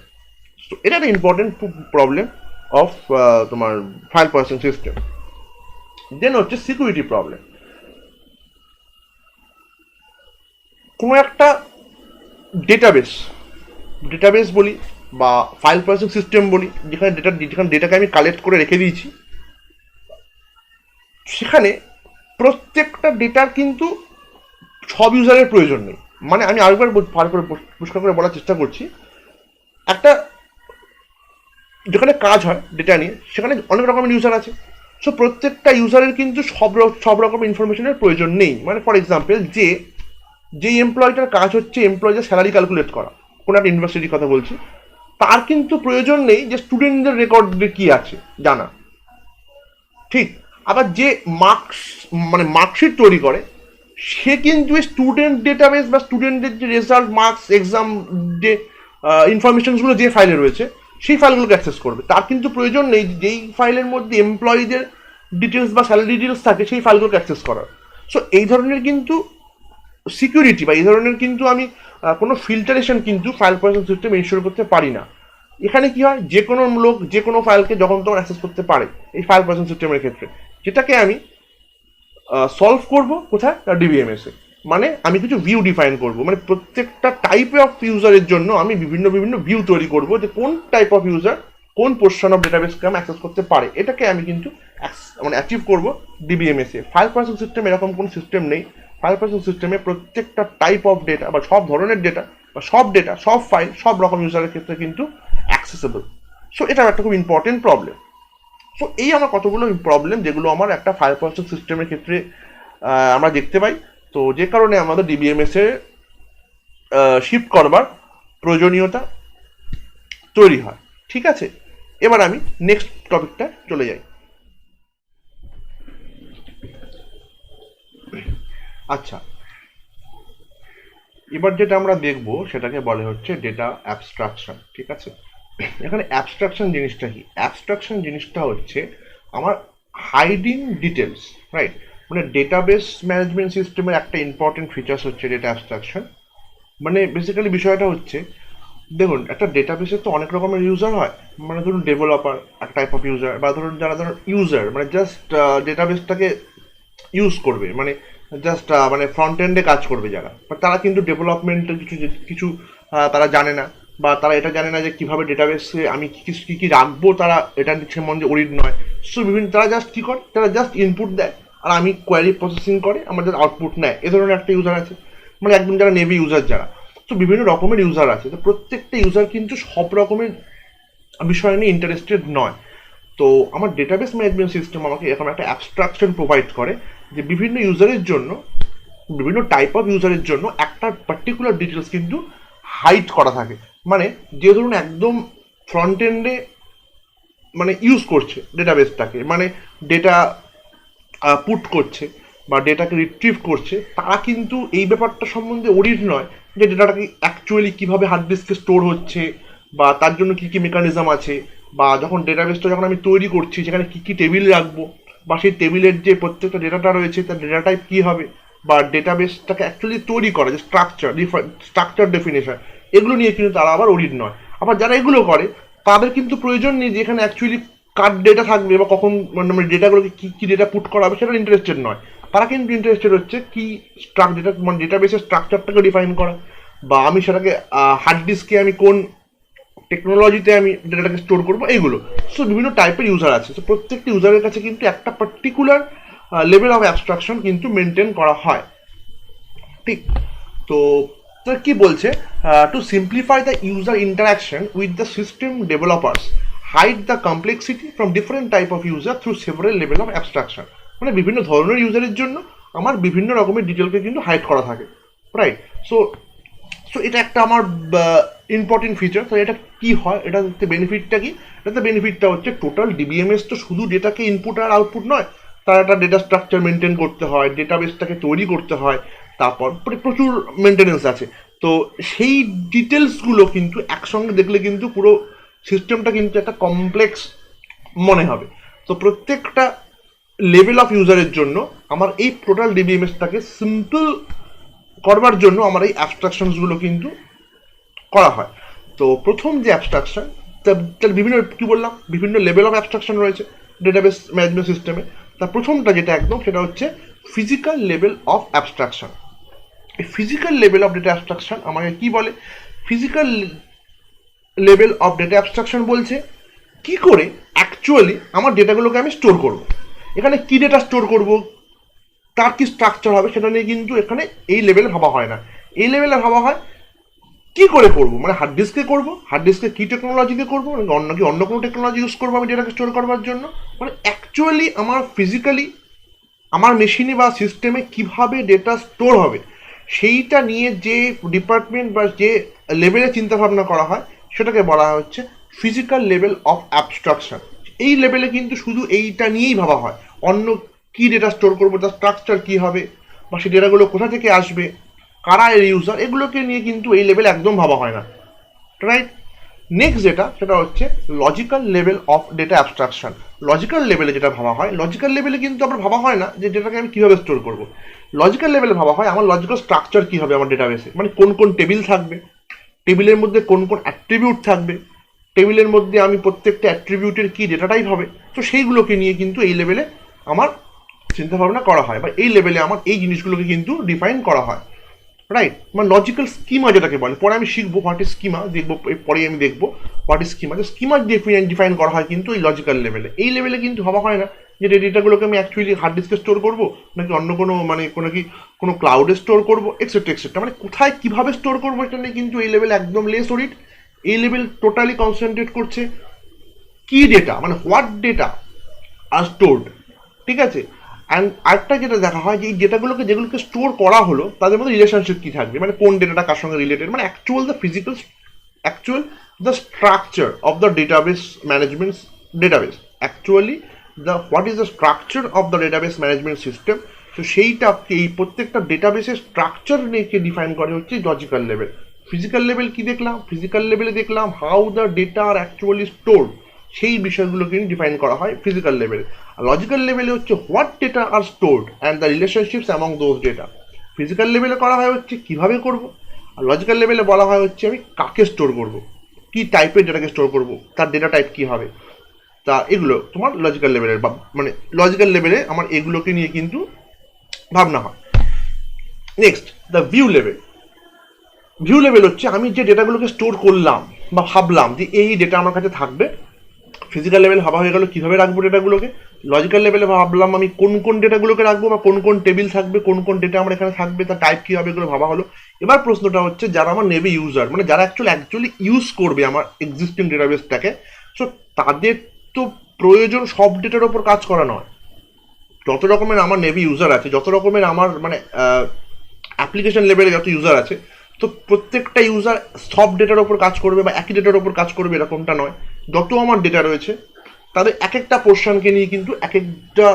তো এটা একটা ইম্পর্টেন্ট প্রবলেম অফ তোমার ফাইল প্রসেসিং সিস্টেম। দেন হচ্ছে সিকিউরিটি প্রবলেম। কোনো একটা ডেটাবেস বলি বা ফাইল প্রসেসিং সিস্টেম বলি, যেখানে ডেটাকে আমি কালেক্ট করে রেখে দিয়েছি, সেখানে প্রত্যেকটা ডেটার কিন্তু সব ইউজারের প্রয়োজন নেই। মানে আমি আরেকবার ভালো করে পরিষ্কার করে বলার চেষ্টা করছি, একটা যেখানে কাজ হয় ডেটা নিয়ে সেখানে অনেক রকমের ইউজার আছে। সো প্রত্যেকটা ইউজারের কিন্তু সব রকম ইনফরমেশনের প্রয়োজন নেই। মানে ফর এক্সাম্পল যেই এমপ্লয়টার কাজ হচ্ছে এমপ্লয়ীদের স্যালারি ক্যালকুলেট করা, কোনো একটা ইউনিভার্সিটির কথা বলছি, তার কিন্তু প্রয়োজন নেই যে স্টুডেন্টদের রেকর্ডে কি আছে জানা, ঠিক। আবার যে মার্কশিট তৈরি করে সে কিন্তু স্টুডেন্ট ডেটাবেস বা স্টুডেন্টদের যে রেজাল্ট, মার্কস, এক্সাম, যে ইনফরমেশনসগুলো যে ফাইলে রয়েছে সেই ফাইলগুলোকে অ্যাক্সেস করবে। তার কিন্তু প্রয়োজন নেই যেই ফাইলের মধ্যে এমপ্লয়ীদের ডিটেলস বা স্যালারি ডিটেলস থাকে সেই ফাইলগুলোকে অ্যাক্সেস করার। সো এই ধরনের কিন্তু সিকিউরিটি বা এই ধরনের কিন্তু আমি কোনো ফিল্টারেশন কিন্তু ফাইল প্রসেসিং সিস্টেম ইনশিওর করতে পারি না। এখানে কি হয়, যে কোনো লোক যে কোনো ফাইলকে যখন তখন অ্যাক্সেস করতে পারে এই ফাইল প্রসেসিং সিস্টেমের ক্ষেত্রে, যেটাকে আমি সলভ করব কোথায়, ডিবিএমএস এ। মানে আমি কিছু ভিউ ডিফাইন করব, মানে প্রত্যেকটা টাইপ অফ ইউজারের জন্য আমি বিভিন্ন বিভিন্ন ভিউ তৈরি করব, যে কোন টাইপ অফ ইউজার কোন পোর্শন অফ ডেটাবেসকে আমি অ্যাক্সেস করতে পারে, এটাকে আমি কিন্তু অ্যাচিভ করব ডিবিএমএস এ। ফাইল প্রসেসিং সিস্টেম এরকম কোনো সিস্টেম নেই। ফাইল প্রসেসিং সিস্টেমে প্রত্যেকটা টাইপ অফ ডেটা বা সব ধরনের ডেটা বা সব ডেটা, সব ফাইল, সব রকম ইউজারের ক্ষেত্রে কিন্তু অ্যাক্সেসেবল। সো এটা একটা খুব ইম্পর্টেন্ট প্রবলেম। সো এই আমার কতগুলো প্রবলেম যেগুলো আমার একটা ফাইল প্রসেসিং সিস্টেমের ক্ষেত্রে আমরা দেখতে পাই। তো যে কারণে আমাদের ডিবিএমএস এ শিফট করবার প্রয়োজনীয়তা তৈরি হয়। ঠিক আছে, এবার আমি নেক্সট টপিকটা চলে যাই। আচ্ছা, এবার যেটা আমরা দেখব সেটাকে বলে হচ্ছে ডেটা অ্যাবস্ট্রাকশন। ঠিক আছে, এখানে অ্যাবস্ট্রাকশন জিনিসটা কি? অ্যাবস্ট্রাকশন জিনিসটা হচ্ছে আমার হাইডিং ডিটেলস, রাইট? মানে ডেটাবেস ম্যানেজমেন্ট সিস্টেমের একটা ইম্পর্টেন্ট ফিচার্স হচ্ছে ডেটা অ্যাবস্ট্রাকশন। মানে বেসিক্যালি বিষয়টা হচ্ছে, দেখুন একটা ডেটাবেসে তো অনেক রকমের ইউজার হয়। মানে ধরুন ডেভেলপার একটা টাইপ অফ ইউজার, বা ধরুন যারা ধরুন ইউজার মানে জাস্ট ডেটাবেসটাকে ইউজ করবে, মানে জাস্ট মানে ফ্রন্ট এন্ডে কাজ করবে যারা, তারা কিন্তু ডেভেলপমেন্টের কিছু কিছু তারা জানে না, বা তারা এটা জানে না যে কিভাবে ডেটাবেসে আমি কী কী রাখবো, তারা এটা সম্বন্ধে ওরিড নয়। সো বিভিন্ন তারা জাস্ট কী করে, তারা জাস্ট ইনপুট দেয় আর আমি কোয়ারি প্রসেসিং করে আমাদের আউটপুট নেয়, এ ধরনের একটা ইউজার আছে। মানে একদম যারা নেভি ইউজার যারা। তো বিভিন্ন রকমের ইউজার আছে, তো প্রত্যেকটা ইউজার কিন্তু সব রকমের বিষয় নিয়ে ইন্টারেস্টেড নয়। তো আমার ডেটাবেস ম্যানেজমেন্ট সিস্টেম আমাকে এরকম একটা অ্যাবস্ট্রাকশন প্রোভাইড করে যে বিভিন্ন ইউজারের জন্য, বিভিন্ন টাইপ অফ ইউজারের জন্য একটা পার্টিকুলার ডিটেলস কিন্তু হাইড করা থাকে। মানে যে ধরুন একদম ফ্রন্ট এন্ডে মানে ইউজ করছে ডেটাবেসটাকে, মানে ডেটা পুট করছে বা ডেটাকে রিট্রিভ করছে, তারা কিন্তু এই ব্যাপারটা সম্বন্ধে অরিড নয় যে ডেটাটাকে অ্যাকচুয়ালি কীভাবে হার্ড ডিস্কে স্টোর হচ্ছে, বা তার জন্য কী কী মেকানিজম আছে, বা যখন ডেটাবেসটা যখন আমি তৈরি করছি সেখানে কী কী টেবিল রাখবো, বা সেই টেবিলের যে প্রত্যেকটা ডেটাটা রয়েছে তার ডেটা টাইপ কী হবে, বা ডেটাবেসটাকে অ্যাকচুয়ালি তৈরি করা যে স্ট্রাকচার ডেফিনেশন, এগুলো নিয়ে কিন্তু তারা আবার অরিড নয়। আবার যারা এগুলো করে তাদের কিন্তু প্রয়োজন নেই যে এখানে অ্যাকচুয়ালি কার ডেটা থাকবে বা কখন মানে ডেটাগুলোকে কী কী ডেটা পুট করা হবে সেটা ইন্টারেস্টেড নয়। তারা কিন্তু ইন্টারেস্টেড হচ্ছে কি ডেটা মানে ডেটাবেসের স্ট্রাকচারটাকে ডিফাইন করা, বা আমি সেটাকে হার্ড ডিস্কে আমি কোন টেকনোলজিতে আমি ডেটাটাকে স্টোর করবো, এইগুলো। সো বিভিন্ন টাইপের ইউজার আছে, তো প্রত্যেকটি ইউজারের কাছে কিন্তু একটা পার্টিকুলার লেভেল অফ অ্যাবস্ট্রাকশন কিন্তু মেনটেন করা হয়, ঠিক। তো কি বলছে, to simplify the user interaction with the system developers hide the complexity from different type of user through several level of abstraction. মানে বিভিন্ন ধরনের ইউজারের জন্য আমার বিভিন্ন রকমের ডিটেলকে কিন্তু হাইড করা থাকে, রাইট? সো সো এটা একটা আমার ইম্পর্টেন্ট ফিচার। তো এটা কি হয়, এটাতে বেনিফিটটা কি? এটাতে বেনিফিটটা হচ্ছে টোটাল ডিবিএমএস তো শুধু ডেটাকে ইনপুট আর আউটপুট নয়, তার একটা ডেটা স্ট্রাকচার মেনটেন করতে হয়, ডেটাবেসটাকে তৈরি করতে হয়, তারপর প্রচুর মেনটেনেন্স আছে। তো সেই ডিটেলসগুলো কিন্তু একসঙ্গে দেখলে কিন্তু পুরো সিস্টেমটা কিন্তু একটা কমপ্লেক্স মনে হবে। তো প্রত্যেকটা লেভেল অফ ইউজারের জন্য আমার এই টোটাল ডিবিএমএসটাকে সিম্পল করবার জন্য আমার এই অ্যাবস্ট্রাকশনসগুলো কিন্তু করা হয়। তো প্রথম যে অ্যাবস্ট্রাকশন, তার বিভিন্ন কী বললাম, বিভিন্ন লেভেল অফ অ্যাবস্ট্রাকশন রয়েছে ডেটাবেস ম্যানেজমেন্ট সিস্টেমে। তার প্রথমটা যেটা একদম, সেটা হচ্ছে ফিজিক্যাল লেভেল অফ অ্যাবস্ট্রাকশন। এই physical level of data abstraction আমাকে কি বলে? Physical level of data abstraction বলছে কি করে অ্যাকচুয়ালি আমার ডেটাগুলোকে আমি স্টোর করব। এখানে কি ডেটা স্টোর করব, তার কি স্ট্রাকচার হবে, সেটা নিয়ে কিন্তু এখানে এই লেভেলে ভাবা হয় না। এই লেভেলে ভাবা হয় কি করে করবো, মানে হার্ড ডিস্কে করবো, হার্ড ডিস্কে কী টেকনোলজিতে করবো, অন্য কোনো টেকনোলজি ইউজ করবো আমি ডেটাকে স্টোর করবার জন্য। মানে অ্যাকচুয়ালি আমার ফিজিক্যালি আমার মেশিনে বা সিস্টেমে কিভাবে ডেটা স্টোর হবে সেইটা নিয়ে যে ডিপার্টমেন্ট বা যে লেভেলে চিন্তাভাবনা করা হয়, সেটাকে বলা হচ্ছে ফিজিক্যাল লেভেল অফ অ্যাবস্ট্রাকশন। এই লেভেলে কিন্তু শুধু এইটা নিয়েই ভাবা হয়, অন্য কি ডেটা স্টোর করবো, তার স্ট্রাকচার কি হবে, বা সেই ডেটাগুলো কোথা থেকে আসবে, কারা এর ইউজার, এগুলোকে নিয়ে কিন্তু এই লেভেলে একদম ভাবা হয় না, রাইট। নেক্সট যেটা সেটা হচ্ছে logical level of data abstraction. Logical লেভেলে যেটা ভাবা হয়, লজিক্যাল লেভেলে কিন্তু আমার ভাবা হয় না যে ডেটাকে আমি কীভাবে স্টোর করবো। লজিক্যাল লেভেলে ভাবা হয় আমার লজিক্যাল স্ট্রাকচার কী হবে আমার ডেটাবেসে, মানে কোন কোন টেবিল থাকবে, টেবিলের মধ্যে কোন কোন অ্যাট্রিবিউট থাকবে, টেবিলের মধ্যে আমি প্রত্যেকটা অ্যাট্রিবিউটের কী ডেটা টাইপ হবে। তো সেইগুলোকে নিয়ে কিন্তু এই লেভেলে আমার চিন্তাভাবনা করা হয়, বা এই লেভেলে আমার এই জিনিসগুলোকে কিন্তু ডিফাইন করা হয়, রাইট। মানে লজিক্যাল স্কিমা যেটাকে বলে, পরে আমি শিখবো হোয়াট ইজ স্কিমা, দেখবো পরে আমি দেখবো হোয়াট ইজ স্কিমা। যে স্কিমা ডিফাইন করা হয় কিন্তু এই লজিক্যাল লেভেলে। এই লেভেলে কিন্তু ভাবা হয় না যে ডেটাগুলোকে আমি অ্যাকচুয়ালি হার্ড ডিস্কে স্টোর করবো, নাকি অন্য কোনো মানে কোনো ক্লাউডে স্টোর করবো, এক্সেট্রা এক্সেট্রা। মানে কোথায় কীভাবে স্টোর করবো এটা নিয়ে কিন্তু এই লেভেল একদম লেস ওরিড। এই লেভেল টোটালি কনসেন্ট্রেট করছে কি ডেটা, মানে হোয়াট ডেটা আর স্টোর্ড, ঠিক আছে। অ্যান্ড আরেকটা যেটা দেখা হয় যে এই ডেটাগুলোকে যেগুলোকে স্টোর করা হলো তাদের মধ্যে রিলেশনশিপ কী থাকবে, মানে কোন ডেটাটা কার সঙ্গে রিলেটেড, মানে the structure of the database management database, actually what is the structure of the database management system. তো সেইটা এই প্রত্যেকটা ডেটাবেসের স্ট্রাকচার নিয়ে ডিফাইন করে হচ্ছে লজিক্যাল লেভেল। ফিজিক্যাল লেভেল কি দেখলাম, ফিজিক্যাল লেভেলে দেখলাম how the data are actually store, সেই বিষয়গুলো কিন্তু ডিফাইন করা হয় ফিজিক্যাল লেভেলে। আর লজিক্যাল লেভেলে হচ্ছে what data are stored and the relationships among those data. Physical লেভেলে করা হয় হচ্ছে কীভাবে করব, আর লজিক্যাল লেভেলে বলা হয় হচ্ছে আমি কাকে স্টোর করব, কী টাইপের ডেটাকে স্টোর করব, তার ডেটা টাইপ কী হবে। তা এগুলো তোমার লজিক্যাল লেভেলের, বা মানে লজিক্যাল লেভেলে আমার এগুলোকে নিয়ে কিন্তু ভাবনা হয়। Next the view level. View level হচ্ছে আমি যে ডেটাগুলোকে স্টোর করলাম বা ভাবলাম যে এই ডেটা আমার কাছে থাকবে। ফিজিক্যাল লেভেল ভাবা হয়ে গেল কীভাবে রাখবো ডেটাগুলোকে। লজিক্যাল লেভেলে ভাবলাম আমি কোন কোন ডেটাগুলোকে রাখবো, বা কোন কোন টেবিল থাকবে, কোন কোন ডেটা আমার এখানে থাকবে, তার টাইপ কী হবে, এগুলো ভাবা হলো। এবার প্রশ্নটা হচ্ছে যারা আমার নেবে ইউজার, মানে যারা অ্যাকচুয়ালি ইউজ করবে আমার এক্সিস্টিং ডেটাবেসটাকে, সো তাদের তো প্রয়োজন সব ডেটার ওপর কাজ করা নয়। যত রকমের আমার নেভি ইউজার আছে, যত রকমের আমার মানে অ্যাপ্লিকেশন লেভেলে যত ইউজার আছে, তো প্রত্যেকটা ইউজার সব ডেটার ওপর কাজ করবে বা একই ডেটার ওপর কাজ করবে এরকমটা নয়। যত আমার ডেটা রয়েছে তাদের এক একটা পোর্শনকে নিয়ে কিন্তু এক একটা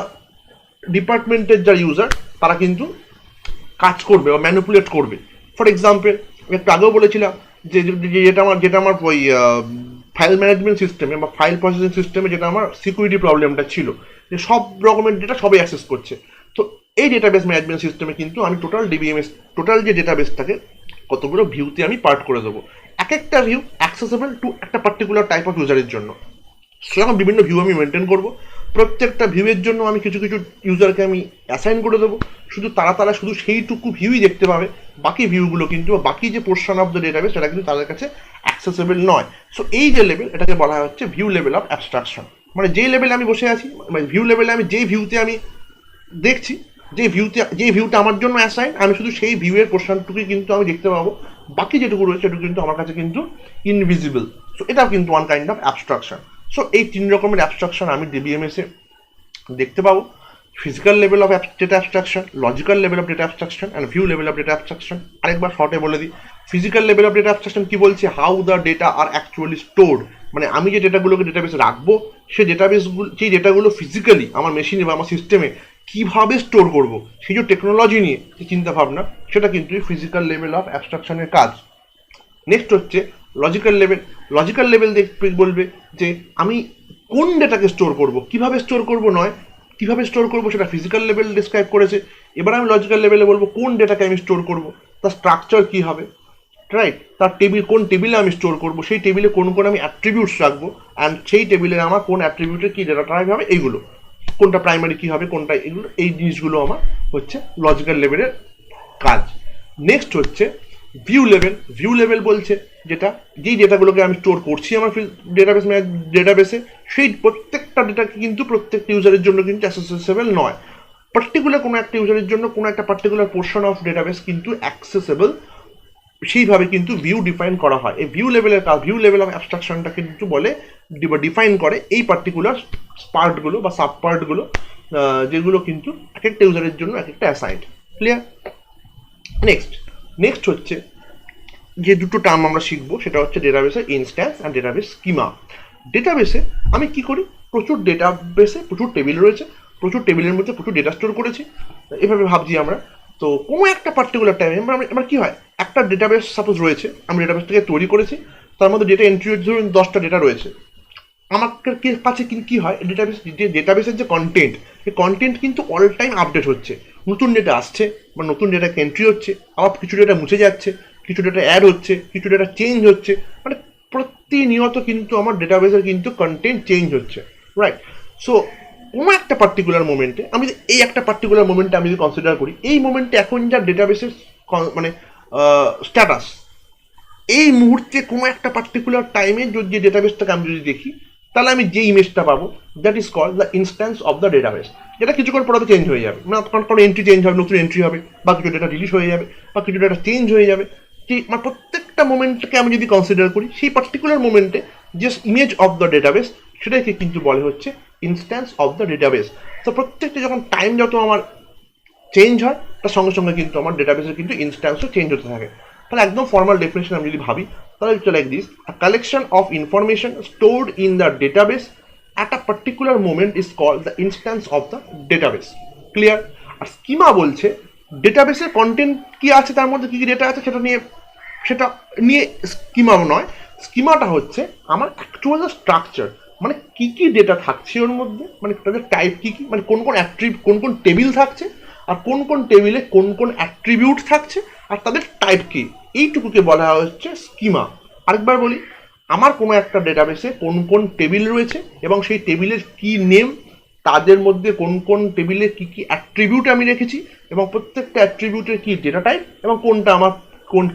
ডিপার্টমেন্টের যারা ইউজার তারা কিন্তু কাজ করবে বা ম্যানিপুলেট করবে। ফর এক্সাম্পল একটু আগেও বলেছিলাম যে যেটা আমার ওই ফাইল ম্যানেজমেন্ট সিস্টেমে বা ফাইল প্রসেসিং সিস্টেমে যেটা আমার সিকিউরিটি প্রবলেমটা ছিল, যে সব রকমের ডেটা সবাই অ্যাক্সেস করছে। তো এই ডেটাবেস ম্যানেজমেন্ট সিস্টেমে কিন্তু আমি টোটাল ডিবিএমএস, টোটাল যে ডেটাবেস থাকে কতগুলো ভিউতে আমি পার্ট করে দেবো। এক একটা ভিউ অ্যাক্সেসেবল টু একটা পার্টিকুলার টাইপ অফ ইউজারের জন্য। সেরকম বিভিন্ন ভিউ আমি মেনটেন করবো। প্রত্যেকটা ভিউয়ের জন্য আমি কিছু কিছু ইউজারকে আমি অ্যাসাইন করে দেবো। শুধু তারা শুধু সেইটুকু ভিউই দেখতে পাবে, বাকি ভিউগুলো কিন্তু বাকি যে পোর্শন অফ দ্য ডেটাবেস সেটা কিন্তু তাদের কাছে অ্যাক্সেসেবল নয়। সো এই যে লেভেল, এটাকে বলা হচ্ছে ভিউ লেভেল অফ অ্যাবস্ট্রাকশন। মানে যেই লেভেলে আমি বসে আছি, মানে ভিউ লেভেলে আমি যেই ভিউতে আমি দেখছি, যে ভিউটা আমার জন্য অ্যাসাইন, আমি শুধু সেই ভিউয়ের পোর্শনটুকুই কিন্তু আমি দেখতে পাবো, বাকি যেটুকু রয়েছে সেটুকু কিন্তু আমার কাছে কিন্তু ইনভিজিবল। সো এটাও কিন্তু one kind of abstraction. So এই তিন রকমের অ্যাবস্ট্রাকশন আমি ডিবিএমএসে দেখতে পাবো: physical level of data abstraction, logical level of data abstraction and view level of data abstraction. আরেকবার শর্টে বলে দিই, physical level of data abstraction কি বলছে, how the data are actually stored, মানে আমি যে ডেটাগুলোকে ডেটাবেসে রাখবো সেই ডেটাগুলো ফিজিক্যালি আমার মেশিনে বা আমার সিস্টেমে কীভাবে স্টোর করব, সেই যে টেকনোলজি নিয়ে যে চিন্তাভাবনা, সেটা কিন্তু ফিজিক্যাল লেভেল অফ অ্যাবস্ট্রাকশনের কাজ। নেক্সট হচ্ছে লজিক্যাল লেভেল। লজিক্যাল লেভেল বলবে যে আমি কোন ডেটাকে স্টোর করব, কিভাবে স্টোর করব নয়, কিভাবে স্টোর করব সেটা ফিজিক্যাল লেভেল ডিসক্রাইব করেছে। এবার আমি লজিক্যাল লেভেলে বলবো কোন ডেটাকে আমি স্টোর করব, তার স্ট্রাকচার কী হবে, রাইট, তার টেবিল কোন টেবিলে আমি স্টোর করব, সেই টেবিলে কোন কোন আমি অ্যাট্রিবিউটস রাখবো, অ্যান্ড সেই টেবিলে আমার কোন অ্যাট্রিবিউটের কী ডেটা টাইপ হবে, এইগুলো কোনটা প্রাইমারি কী হবে, কোনটা এগুলো, এই জিনিসগুলো আমার হচ্ছে লজিক্যাল লেভেলের কাজ। নেক্সট হচ্ছে ভিউ লেভেল। ভিউ লেভেল বলছে যেই ডেটাগুলোকে আমি স্টোর করছি আমার ডেটাবেসে, সেই প্রত্যেকটা ডেটাকে কিন্তু প্রত্যেকটা ইউজারের জন্য কিন্তু অ্যাক্সেসেবল নয়। পার্টিকুলার কোনো একটা ইউজারের জন্য কোনো একটা পার্টিকুলার পোর্শন অফ ডেটাবেস কিন্তু অ্যাক্সেসেবল, সেইভাবে কিন্তু ভিউ ডিফাইন করা হয়। এই ভিউ লেভেলের কাজ, ভিউ লেভেল অফ অ্যাবস্ট্রাকশনটা কিন্তু বলে ডিফাইন করে এই পার্টিকুলার পার্টগুলো বা সাব পার্টগুলো, যেগুলো কিন্তু এক একটা ইউজারের জন্য এক একটা অ্যাসাইন্ড। ক্লিয়ার? নেক্সট হচ্ছে যে দুটো টার্ম আমরা শিখবো সেটা হচ্ছে ডেটাবেসের ইনস্ট্যান্স অ্যান্ড ডেটাবেস স্কিমা। ডেটাবেসে আমি কি করি, প্রচুর ডেটাবেসে প্রচুর টেবিল রয়েছে, প্রচুর টেবিলের মধ্যে প্রচুর ডেটা স্টোর করেছি, এভাবে ভাবছি আমরা। তো কোনো একটা পার্টিকুলার টাইমে আমার কি হয়, একটা ডেটাবেস সাপোজ রয়েছে, আমি ডেটাবেসটাকে তৈরি করেছি, তার মধ্যে ডেটা এন্ট্রি ধরুন 10টা ডেটা রয়েছে। আমার কাছে কিন্তু কি হয়, ডেটাবেসের যে কন্টেন্ট, সেই কন্টেন্ট কিন্তু অল টাইম আপডেট হচ্ছে, নতুন ডেটা আসছে বা নতুন ডেটা এন্ট্রি হচ্ছে, আবার কিছু ডেটা মুছে যাচ্ছে, কিছু ডেটা অ্যাড হচ্ছে, কিছু ডেটা চেঞ্জ হচ্ছে, মানে প্রতিনিয়ত কিন্তু আমার ডেটাবেসের কিন্তু কন্টেন্ট চেঞ্জ হচ্ছে, রাইট? সো কোনো একটা পার্টিকুলার মোমেন্টে আমি এই একটা পার্টিকুলার মোমেন্টে আমি যদি কনসিডার করি, এই মোমেন্টে এখন যা ডেটাবেসের মানে স্ট্যাটাস, এই মুহূর্তে কোনো একটা পার্টিকুলার টাইমে যদি যে ডেটাবেসটাকে আমি যদি দেখি, তাহলে আমি যে ইমেজটা পাবো that is called the instance of the database. যেটা কিছুক্ষণ পরে তো চেঞ্জ হয়ে যাবে, মানে কোনো এন্ট্রি চেঞ্জ হবে, নতুন এন্ট্রি হবে, বা কিছু ডেটা রিলিজ হয়ে যাবে, বা কিছু ডেটা চেঞ্জ হয়ে যাবে। মানে প্রত্যেকটা মোমেন্টকে আমি যদি কনসিডার করি, সেই পার্টিকুলার মোমেন্টে যে ইমেজ অফ দ্য ডেটাবেস সেটাকে কিন্তু বলে হচ্ছে ইনস্ট্যান্স অফ দ্য ডেটাবেস। তো প্রত্যেকটা যখন টাইম যত আমার চেঞ্জ হয়, তার সঙ্গে সঙ্গে কিন্তু আমার ডেটাবেসের কিন্তু ইনস্ট্যান্সও চেঞ্জ হতে থাকে। তাহলে একদম ফর্মাল ডেফিনেশন আমি যদি ভাবি, তাহলে it's like this: a collection of information stored in the database at a particular moment is called the instance of the database. Clear? আর স্কিমা বলছে ডেটাবেসের কন্টেন্ট কি আছে, তার মধ্যে কি কি ডেটা আছে সেটা নিয়ে স্কিমা নয়। স্কিমাটা হচ্ছে আমার অ্যাকচুয়াল স্ট্রাকচার, মানে কি কি ডেটা থাকছে ওর মধ্যে, মানে তাদের টাইপ কি কি, মানে কোন কোন টেবিল থাকছে, আর কোন কোন টেবিলে কোন কোন অ্যাট্রিবিউট থাকছে, আর তাদের টাইপ কি, এইটুকুকে বলা হচ্ছে স্কিমা। আরেকবার বলি, আমার কোনো একটা ডেটাবেসে কোন কোন টেবিল রয়েছে এবং সেই টেবিলের কি নেম, তাদের মধ্যে কোন কোন টেবিলে কি কি অ্যাট্রিবিউট আমি রেখেছি, এবং প্রত্যেকটা অ্যাট্রিবিউটের কি ডেটা টাইপ, এবং কোনটা আমার কোন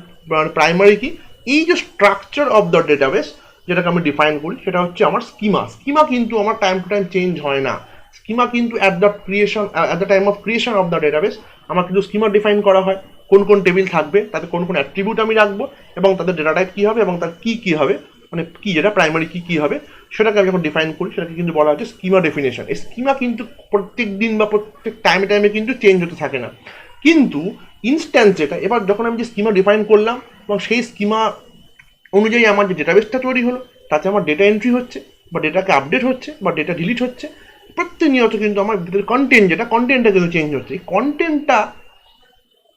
প্রাইমারি কি, এই যে স্ট্রাকচার অফ দ্য ডেটাবেস যেটাকে আমি ডিফাইন করি, সেটা হচ্ছে আমার স্কিমা। স্কিমা কিন্তু আমার টাইম টু টাইম চেঞ্জ হয় না। স্কিমা কিন্তু at the time of creation of the database আমার কিন্তু স্কিমা ডিফাইন করা হয়, কোন কোন টেবিল থাকবে, তাতে কোন কোন অ্যাট্রিবিউট আমি রাখবো, এবং তাদের ডেটা টাইপ কী হবে, এবং তার কি হবে, মানে কি যেটা প্রাইমারি কি হবে, সেটাকে আমি যখন ডিফাইন করি, সেটাকে কিন্তু বলা হচ্ছে স্কিমা ডেফিনেশন। এই স্কিমা কিন্তু প্রত্যেক দিন বা প্রত্যেক টাইমে কিন্তু চেঞ্জ হতে থাকে না। কিন্তু ইনস্ট্যান্স যেটা, এবার যখন আমি যে স্কিমা ডিফাইন করলাম এবং সেই স্কিমা অনুযায়ী আমার যে ডেটাবেসটা তৈরি হলো, তাতে আমার ডেটা এন্ট্রি হচ্ছে, বা ডেটাকে আপডেট হচ্ছে, বা ডেটা ডিলিট হচ্ছে, প্রতিনিয়ত কিন্তু আমার কন্টেন্ট যেটা, কন্টেন্টটা কিন্তু চেঞ্জ হচ্ছে। এই কন্টেন্টটা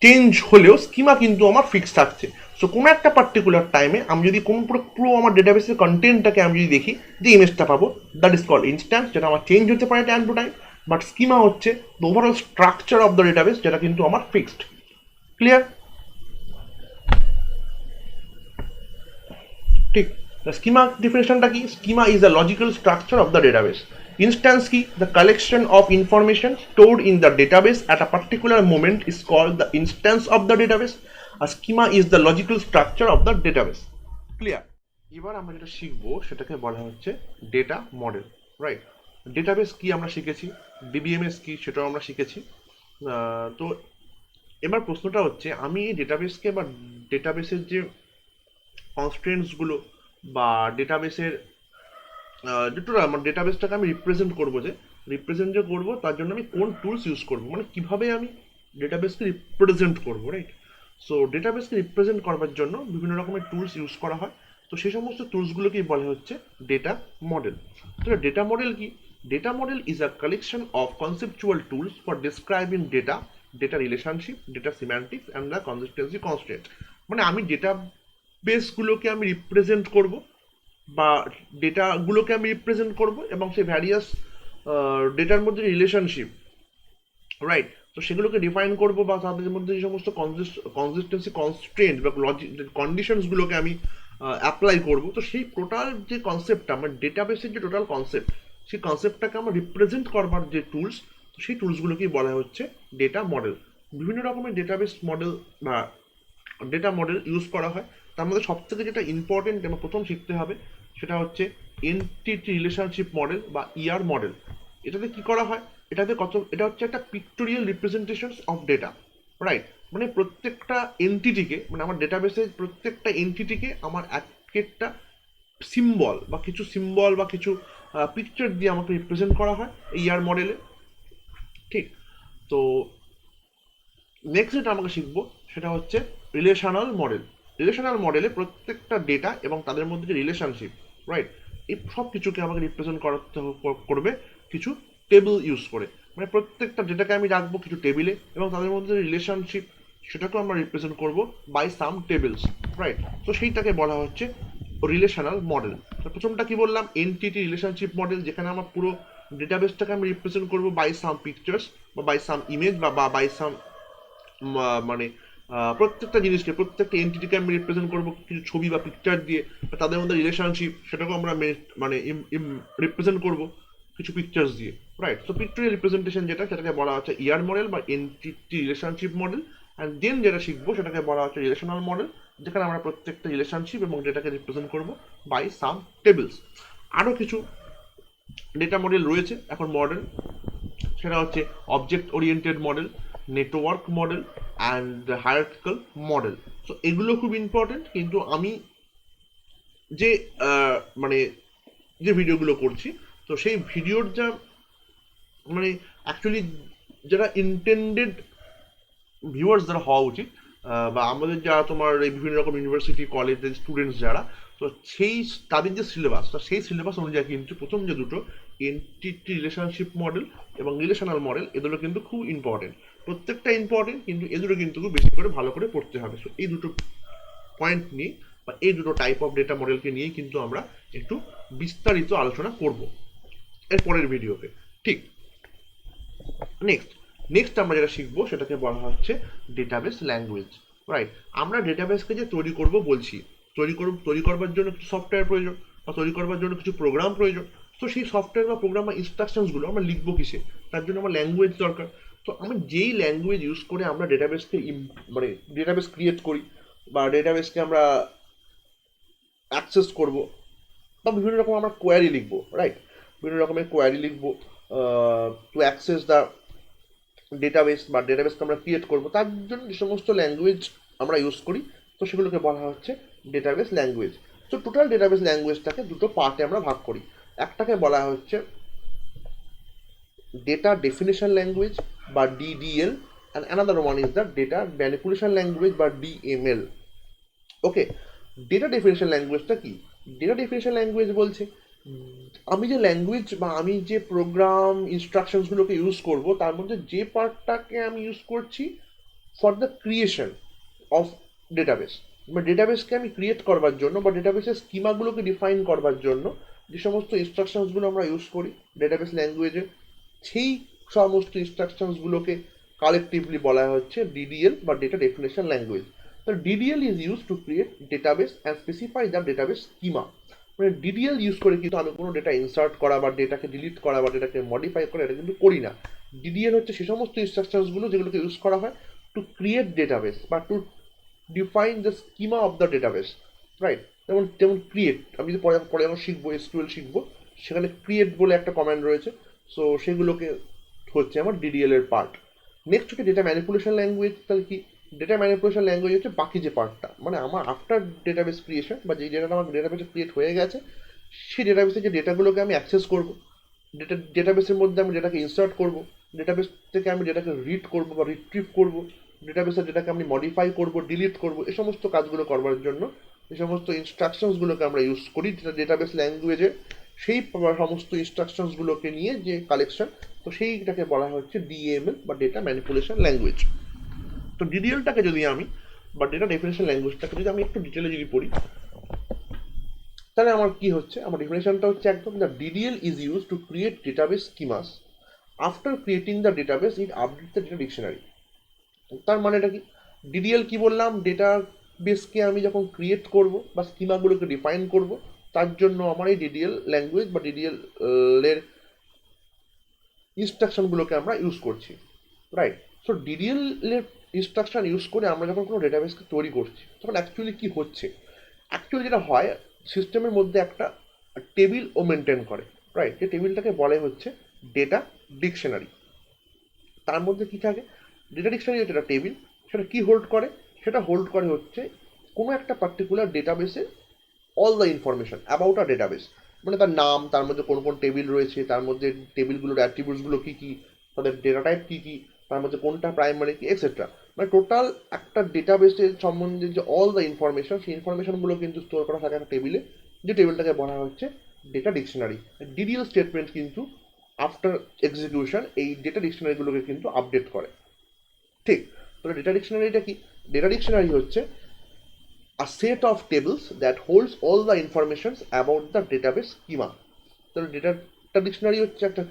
চেঞ্জ হলেও স্কিমা কিন্তু আমার ফিক্স থাকছে। সো কোনো একটা পার্টিকুলার টাইমে আমি যদি কোন পুরো আমার ডেটাবেসের কন্টেন্টটাকে আমি যদি দেখি, যে ইমেজটা পাবো, দ্যাট ইজ কল্ড ইনস্ট্যান্স, যেটা আমার চেঞ্জ হতে পারে time to time. But schema হচ্ছে the overall structure of the database, যেটা কিন্তু আমার ফিক্সড। ক্লিয়ার? ঠিক। স্কিমা ডিফিনেশনটা কি? Schema is the logical structure of the database. Instance কি? The collection of information stored in the database at a particular moment is called the instance of the database. আর schema is the logical structure of the database. Clear? এবার আমরা যেটা শিখবো সেটাকে বলা হচ্ছে ডেটা মডেল, রাইট? ডেটাবেস কি আমরা শিখেছি, ডিবিএমএস কি সেটাও আমরা শিখেছি। তো এবার প্রশ্নটা হচ্ছে, আমি এই ডেটাবেসকে বা ডেটাবেসের যে কনস্ট্রেন্টসগুলো বা ডেটাবেসের যেটা আমার ডেটাবেসটাকে আমি রিপ্রেজেন্ট যে করবো, তার জন্য আমি কোন টুলস ইউজ করবো, মানে কিভাবে আমি ডেটাবেসকে রিপ্রেজেন্ট করবো, রাইট? সো ডেটাবেসকে রিপ্রেজেন্ট করবার জন্য বিভিন্ন রকমের টুলস ইউজ করা হয়। তো সেই সমস্ত টুলসগুলোকেই বলা হচ্ছে ডেটা মডেল। তো ডেটা মডেল কি? Data model is a collection of conceptual tools for describing data relationship, data semantics and the consistency constraint. মানে আমি ডেটা বেসগুলোকে আমি রিপ্রেজেন্ট করব, বা ডেটাগুলোকে আমি রিপ্রেজেন্ট করব, এবং সেই ভ্যারিয়াস ডেটার মধ্যে রিলেশনশিপ, রাইট? তো সেগুলোকে ডিফাইন করব, বা তাদের মধ্যে যে সমস্ত কনসিস্টেন্সি কনস্ট্রেন্ট বা কন্ডিশনসগুলোকে আমি অ্যাপ্লাই করব। তো সেই টোটাল যে কনসেপ্টটা, আমার ডেটাবেসের যে টোটাল কনসেপ্ট, সেই কনসেপ্টটাকে আমরা রিপ্রেজেন্ট করবার যে টুলস, তো সেই টুলসগুলোকেই বলা হচ্ছে ডেটা মডেল। বিভিন্ন রকমের ডেটাবেস মডেল বা ডেটা মডেল ইউজ করা হয়। তার মধ্যে সবথেকে যেটা ইম্পর্টেন্ট এবং প্রথম শিখতে হবে, সেটা হচ্ছে এনটিটি রিলেশনশিপ মডেল বা ইআর মডেল। এটাতে কি করা হয়, এটা হচ্ছে একটা pictorial representation of data, right? মানে প্রত্যেকটা এন্টিটিকে, মানে আমার ডেটাবেসের প্রত্যেকটা এন্টিটিকে আমার একটা সিম্বল বা কিছু পিকচার দিয়ে আমাকে রিপ্রেজেন্ট করা হয় এই ইআর মডেলে। ঠিক। তো নেক্সট যেটা আমাকে শিখবো সেটা হচ্ছে রিলেশনাল মডেল। রিলেশনাল মডেলে প্রত্যেকটা ডেটা এবং তাদের মধ্যে যে রিলেশনশিপ, রাইট, এই সব কিছুকে আমাকে রিপ্রেজেন্ট করতে করবে কিছু টেবিল ইউজ করে। মানে প্রত্যেকটা ডেটাকে আমি রাখবো কিছু টেবিলে এবং তাদের মধ্যে যে রিলেশনশিপ সেটাকেও আমরা রিপ্রেজেন্ট করবো বাই সাম টেবিলস, রাইট। তো সেইটাকে বলা হচ্ছে রিলেশনাল মডেল। তো প্রথমটা কি বললাম, এনটিটি রিলেশনশিপ মডেল, যেখানে আমার পুরো ডেটাবেসটাকে আমি রিপ্রেজেন্ট করবো বাই সাম পিকচার্স বা বাই সাম ইমেজ বা বাই সাম, মানে প্রত্যেকটা জিনিসকে, প্রত্যেকটা এন্টিটিকে আমি রিপ্রেজেন্ট করবো কিছু ছবি বা পিকচার দিয়ে, তাদের মধ্যে রিলেশনশিপ সেটাকেও আমরা মানে রিপ্রেজেন্ট করবো কিছু পিকচার্স দিয়ে, রাইট। তো পিকচারের রিপ্রেজেন্টেশন যেটা, সেটাকে বলা হচ্ছে ইয়ার মডেল বা entity relationship model. And then যেটা শিখবো সেটাকে বলা হচ্ছে রিলেশনাল মডেল, যেখানে আমরা প্রত্যেকটা রিলেশনশিপ এবং ডেটাকে রিপ্রেজেন্ট করবো বাই সাম টেবিলস। আরও কিছু ডেটা মডেল রয়েছে এখন মডেল, সেটা হচ্ছে object oriented model, network model and hierarchical model. So এগুলো খুব ইম্পর্টেন্ট, কিন্তু আমি যে মানে যে ভিডিওগুলো করছি, তো সেই ভিডিওর যা মানে অ্যাকচুয়ালি যারা ইন্টেন্ডেড ভিউয়ার্স যারা হওয়া উচিত, বা আমাদের যারা তোমার এই বিভিন্ন রকম ইউনিভার্সিটি কলেজের স্টুডেন্টস যারা, তো সেই তাদের যে সিলেবাস, সেই সিলেবাস অনুযায়ী কিন্তু প্রথম যে দুটো এন্টিটি রিলেশনশিপ মডেল এবং রিলেশনাল মডেল, এগুলো কিন্তু খুব ইম্পর্টেন্ট। প্রত্যেকটা ইম্পর্টেন্ট, কিন্তু এগুলো কিন্তু খুব বেশি করে ভালো করে পড়তে হবে। সো এই দুটো পয়েন্ট নিয়ে বা এই দুটো টাইপ অফ ডেটা মডেলকে নিয়েই কিন্তু আমরা একটু বিস্তারিত আলোচনা করব এর পরের ভিডিওতে। ঠিক, নেক্সট আমরা যেটা শিখবো সেটাকে বলা হচ্ছে ডেটাবেস ল্যাঙ্গুয়েজ, রাইট। আমরা ডেটাবেসকে যে তৈরি করব বলছি, তৈরি করবার জন্য কিছু সফটওয়্যার প্রয়োজন বা তৈরি করবার জন্য কিছু প্রোগ্রাম প্রয়োজন। তো সেই সফটওয়্যার বা প্রোগ্রাম বা ইনস্ট্রাকশনসগুলো আমরা লিখবো কিসে, তার জন্য আমার ল্যাঙ্গুয়েজ দরকার। তো আমি যেই ল্যাঙ্গুয়েজ ইউজ করে আমরা ডেটাবেসকে মানে ডেটাবেস ক্রিয়েট করি বা ডেটাবেসকে আমরা অ্যাক্সেস করব, বা বিভিন্ন রকম আমরা কোয়ারি লিখবো, রাইট, বিভিন্ন রকমের কোয়ারি লিখবো টু অ্যাক্সেস দ্য ডেটাবেস বা ডেটাবেসকে আমরা ক্রিয়েট করবো, তার জন্য যে সমস্ত ল্যাঙ্গুয়েজ আমরা ইউজ করি, তো সেগুলোকে বলা হচ্ছে ডেটাবেস ল্যাঙ্গুয়েজ। তো টোটাল ডেটাবেস ল্যাঙ্গুয়েজটাকে দুটো পার্টে আমরা ভাগ করি। একটাকে বলা হচ্ছে ডেটা ডেফিনেশন ল্যাঙ্গুয়েজ বা DDL, and another one is the data manipulation language বা ডিএমএল। ওকে, ডেটা ডেফিনেশন ল্যাঙ্গুয়েজটা কি? ডেটা ডেফিনেশন ল্যাঙ্গুয়েজ বলছে আমি যে ল্যাঙ্গুয়েজ বা আমি যে প্রোগ্রাম ইনস্ট্রাকশনসগুলোকে ইউজ করব, তার মধ্যে যে পার্টটাকে আমি ইউজ করছি for the creation of database, বা ডেটাবেসকে আমি ক্রিয়েট করবার জন্য বা ডেটাবেসের স্কিমাগুলোকে ডিফাইন করবার জন্য যে সমস্ত ইনস্ট্রাকশনসগুলো আমরা ইউজ করি ডেটাবেস ল্যাঙ্গুয়েজে, সেই সমস্ত ইনস্ট্রাকশনসগুলোকে কালেকটিভলি বলা হচ্ছে ডিডিএল বা ডেটা ডেফিনেশন ল্যাঙ্গুয়েজ। তো DDL is use to create database and specify the database schema. মানে ডিডিএল ইউজ করে কিন্তু আমি কোনো ডেটা ইনসার্ট করা বা ডেটাকে ডিলিট করা বা ডেটাকে মডিফাই করা, এটা কিন্তু করি না। ডিডিএল হচ্ছে সে সমস্ত ইনস্ট্রাকশনসগুলো যেগুলোকে ইউজ করা হয় টু ক্রিয়েট ডেটাবেস বা to define the schema of the database, right. যেমন যেমন ক্রিয়েট, আমি যদি পরে পরে যখন শিখবো এসকিউএল শিখবো, সেখানে ক্রিয়েট বলে একটা কমান্ড রয়েছে, সো সেগুলোকে হচ্ছে আমার ডিডিএল এর পার্ট। নেক্সট হচ্ছে ডেটা ম্যানিপুলেশন ল্যাঙ্গুয়েজ। তাহলে কি? ডেটা ম্যানিপুলেশন ল্যাঙ্গুয়েজ হচ্ছে বাকি যে পার্টটা, মানে আমার আফটার ডেটাবেস ক্রিয়েশন বা যেই ডেটাটা আমার ডেটাবেসে ক্রিয়েট হয়ে গেছে, সেই ডেটাবেসে যে ডেটাগুলোকে আমি অ্যাক্সেস করবো, ডেটাবেসের মধ্যে আমি ডেটাকে ইনসার্ট করবো, ডেটাবেস থেকে আমি ডেটাকে রিড করবো বা রিট্রিভ করবো, ডেটাবেসের ডেটাকে আমি মডিফাই করবো, ডিলিট করবো, এই সমস্ত কাজগুলো করবার জন্য এই সমস্ত ইনস্ট্রাকশনসগুলোকে আমরা ইউজ করি যেটা ডেটাবেস ল্যাঙ্গুয়েজে, সেই সমস্ত ইনস্ট্রাকশনসগুলোকে নিয়ে যে কালেকশন, তো সেইটাকে বলা হচ্ছে ডিএমএল বা ডেটা ম্যানিপুলেশন ল্যাঙ্গুয়েজ। তো ডিডিএলটাকে যদি আমি বা ডেটা ডেফিনেশন ল্যাঙ্গুয়েজটাকে যদি আমি একটু ডিটেলে যদি পড়ি, তাহলে আমার কি হচ্ছে, আমার ডেফিনেশনটা হচ্ছে একদম, the DDL is use to create database schemas. After creating the database it update the data dictionary. তার মানেটা কি? ডিডিএল কি বললাম, ডেটা বেসকে আমি যখন ক্রিয়েট করব বা স্কিমাগুলোকে ডিফাইন করব, তার জন্য আমার এই ডিডিএল ল্যাঙ্গুয়েজ বা ডিডিএল এর ইনস্ট্রাকশনগুলোকে আমরা ইউজ করছি, রাইট। সো ডিডিএল এর ইনস্ট্রাকশন ইউজ করে আমরা যখন কোনো ডেটাবেসকে তৈরি করছি, তখন অ্যাকচুয়ালি কি হচ্ছে, অ্যাকচুয়ালি যেটা হয়, সিস্টেমের মধ্যে একটা টেবিল ও মেনটেন করে, রাইট। যে টেবিলটাকে বলে হচ্ছে ডেটা ডিকশনারি। তার মধ্যে কি থাকে? ডেটা ডিকশনারি যেটা টেবিল, সেটা কি হোল্ড করে? সেটা হোল্ড করে হচ্ছে কোনো একটা পার্টিকুলার ডেটাবেসে all the information about a database, মানে তার নাম, তার মধ্যে কোন কোন টেবিল রয়েছে, তার মধ্যে টেবিলগুলোর অ্যাট্রিবিউটসগুলো কী কী, তাদের ডেটা টাইপ কী কী, তার মধ্যে কোনটা প্রাইমারি কি, এক্সেট্রা। মানে টোটাল একটা ডেটাবেসের সম্বন্ধে যে অল দ্য ইনফরমেশন, সেই ইনফরমেশনগুলো কিন্তু স্টোর করা থাকে একটা টেবিলে, যে টেবিলটাকে বলা হচ্ছে ডেটা ডিকশনারি। ডিডিএল স্টেটমেন্ট কিন্তু আফটার এক্সিকিউশন এই ডেটা ডিকশনারিগুলোকে কিন্তু আপডেট করে। ঠিক, তাহলে ডেটা ডিকশনারিটা কি? ডেটা ডিকশনারি হচ্ছে a set of tables that holds all the informations about the database schema. তাহলে ডেটা ডিকশনারি হচ্ছে একটা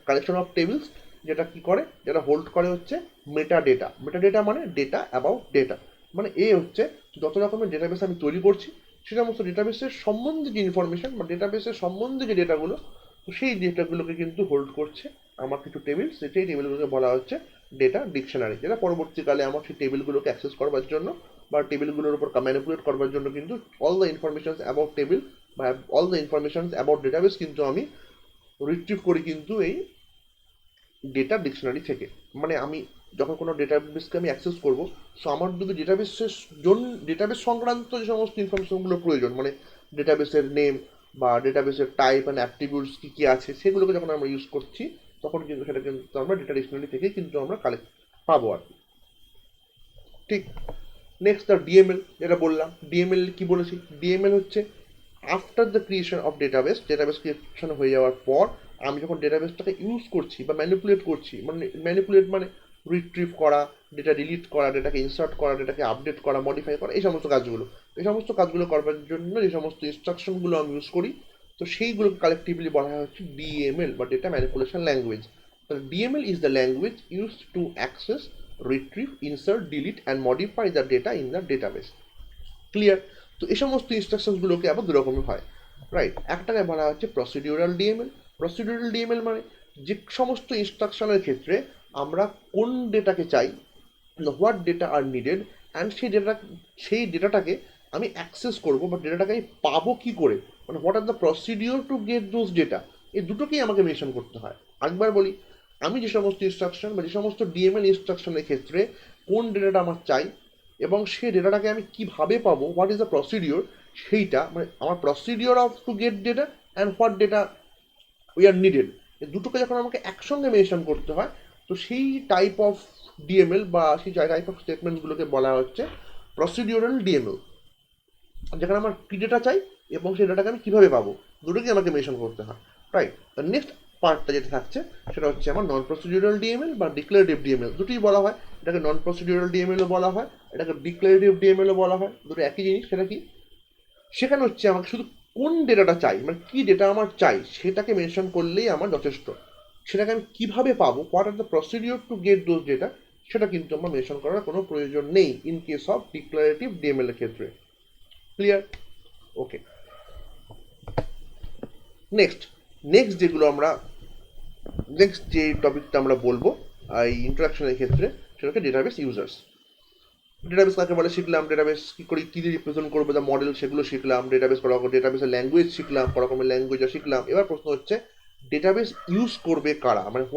কালেকশন অফ টেবিলস, যেটা কি করে, যেটা হোল্ড করে হচ্ছে মেটা ডেটা। মেটা ডেটা মানে ডেটা অ্যাবাউট ডেটা, মানে এ হচ্ছে যত রকমের ডেটাবেস আমি তৈরি করছি সে সমস্ত ডেটাবেসের সম্বন্ধে যে ইনফরমেশন বা ডেটাবেসের সম্বন্ধে যে ডেটাগুলো, তো সেই ডেটাগুলোকে কিন্তু হোল্ড করছে আমার কিছু টেবিল। সেই টেবিলগুলোকে বলা হচ্ছে ডেটা ডিকশনারি, যেটা পরবর্তীকালে আমার সেই টেবিলগুলোকে অ্যাক্সেস করবার জন্য বা টেবিলগুলোর উপর ম্যানিপুলেট করবার জন্য কিন্তু all the informations about table বা all the informations about database কিন্তু আমি রিট্রিভ করি কিন্তু এই ডেটা ডিকশনারি থেকে। মানে আমি যখন কোনো ডেটাবেসকে আমি অ্যাক্সেস করব, সো আমার যদি ডেটাবেস সংক্রান্ত যে সমস্ত ইনফরমেশনগুলো প্রয়োজন, মানে ডেটাবেসের নেম বা ডেটাবেসের টাইপ অ্যান্ড অ্যাট্রিবিউটস কী কী আছে, সেগুলোকে যখন আমরা ইউজ করছি তখন কিন্তু সেটা কিন্তু আমরা ডেটা ডিকশনারি থেকে কিন্তু আমরা কালেক্ট পাবো আর কি। ঠিক, নেক্সট দ্য ডিএমএল, যেটা বললাম। ডিএমএল কি বলেছি? ডিএমএল হচ্ছে after the creation of database, database creation হয়ে যাওয়ার পর আমি যখন ডেটাবেসটাকে ইউজ করছি বা ম্যানিপুলেট করছি, মানে ম্যানিপুলেট মানে রিট্রিভ করা, ডেটা ডিলিট করা, ডেটাকে ইনসার্ট করা, ডেটাকে আপডেট করা, মডিফাই করা, এই সমস্ত কাজগুলো, এই সমস্ত কাজগুলো করবার জন্য যে সমস্ত ইনস্ট্রাকশনগুলো আমি ইউজ করি, তো সেইগুলোকে কালেকটিভলি বলা হয় হচ্ছে ডিএমএল বা ডেটা ম্যানিপুলেশন ল্যাঙ্গুয়েজ। তাহলে DML is the language used to access, retrieve, insert, delete and modify the data in the database. Clear? তো এই সমস্ত ইনস্ট্রাকশনসগুলোকে আবার দু রকমের হয়, রাইট? একটাকে বলা হচ্ছে প্রসিডিউরাল ডিএমএল। প্রসিডিউরাল ডিএমএল মানে যে সমস্ত ইনস্ট্রাকশনের ক্ষেত্রে আমরা কোন ডেটাকে চাই, what data are needed, and সেই ডেটাটাকে আমি অ্যাক্সেস করবো বা ডেটাটাকে আমি পাবো কী করে, মানে what are the procedure to get those data, এই দুটোকেই আমাকে মেনশন করতে হয়। আরেকবার বলি, আমি যে সমস্ত ইনস্ট্রাকশন বা যে সমস্ত ডিএমএল ইনস্ট্রাকশনের ক্ষেত্রে কোন ডেটাটা আমার চাই এবং সেই ডেটাটাকে আমি কীভাবে পাবো, হোয়াট ইজ দ্য প্রসিডিওর, সেইটা মানে আমার procedure of to get data and what data we are needed, এই দুটোকে যখন আমাকে একসঙ্গে মেনশন করতে হয়, তো সেই টাইপ অফ ডিএমএল বা সেই টাইপ অফ স্টেটমেন্টগুলোকে বলা হচ্ছে প্রসিডিওরাল ডিএমএল, যেখানে আমার কী ডেটা চাই এবং সেই ডেটাকে আমি কীভাবে পাবো, দুটোকে আমাকে মেনশন করতে হয়, রাইট? দ্য নেক্সট পার্টটা যেটা থাকছে সেটা হচ্ছে আমার নন প্রসিডিউরাল ডিএমএল বা ডিক্লারেটিভ ডিএমএল, দুটোই বলা হয়। এটাকে নন প্রসিডিউরাল ডিএমএলও বলা হয়, এটাকে ডিক্লারেটিভ ডিএমএলও বলা হয়, দুটো একই জিনিস। সেটা কি? সেখানে হচ্ছে আমাকে শুধু কোন ডেটাটা চাই, মানে কী ডেটা আমার চাই সেটাকে মেনশন করলেই আমার যথেষ্ট। সেটাকে আমি কীভাবে পাবো, what are the procedure to get those data, সেটা কিন্তু আমার মেনশন করার কোনো প্রয়োজন নেই in case of declarative DML এর ক্ষেত্রে। ক্লিয়ার? ওকে, নেক্সট যেগুলো আমরা নেক্সট যে টপিকটা আমরা বলবো এই ইন্ট্রোডাকশনের ক্ষেত্রে, সেটা হচ্ছে ডেটাবেস ইউজার্স। ডেটাবেস কাকে বলে শিখলাম, ডেটাবেস কী করে কী দিয়ে রিপ্রেজেন্ট করবো, দ্য মডেল সেগুলো শিখলাম, ডেটাবেসের ল্যাঙ্গুয়েজ শিখলাম, ক রকমের ল্যাঙ্গুয়েজও শিখলাম। এবার প্রশ্ন হচ্ছে ডেটাবেস ইউজ করবে কারা, মানে who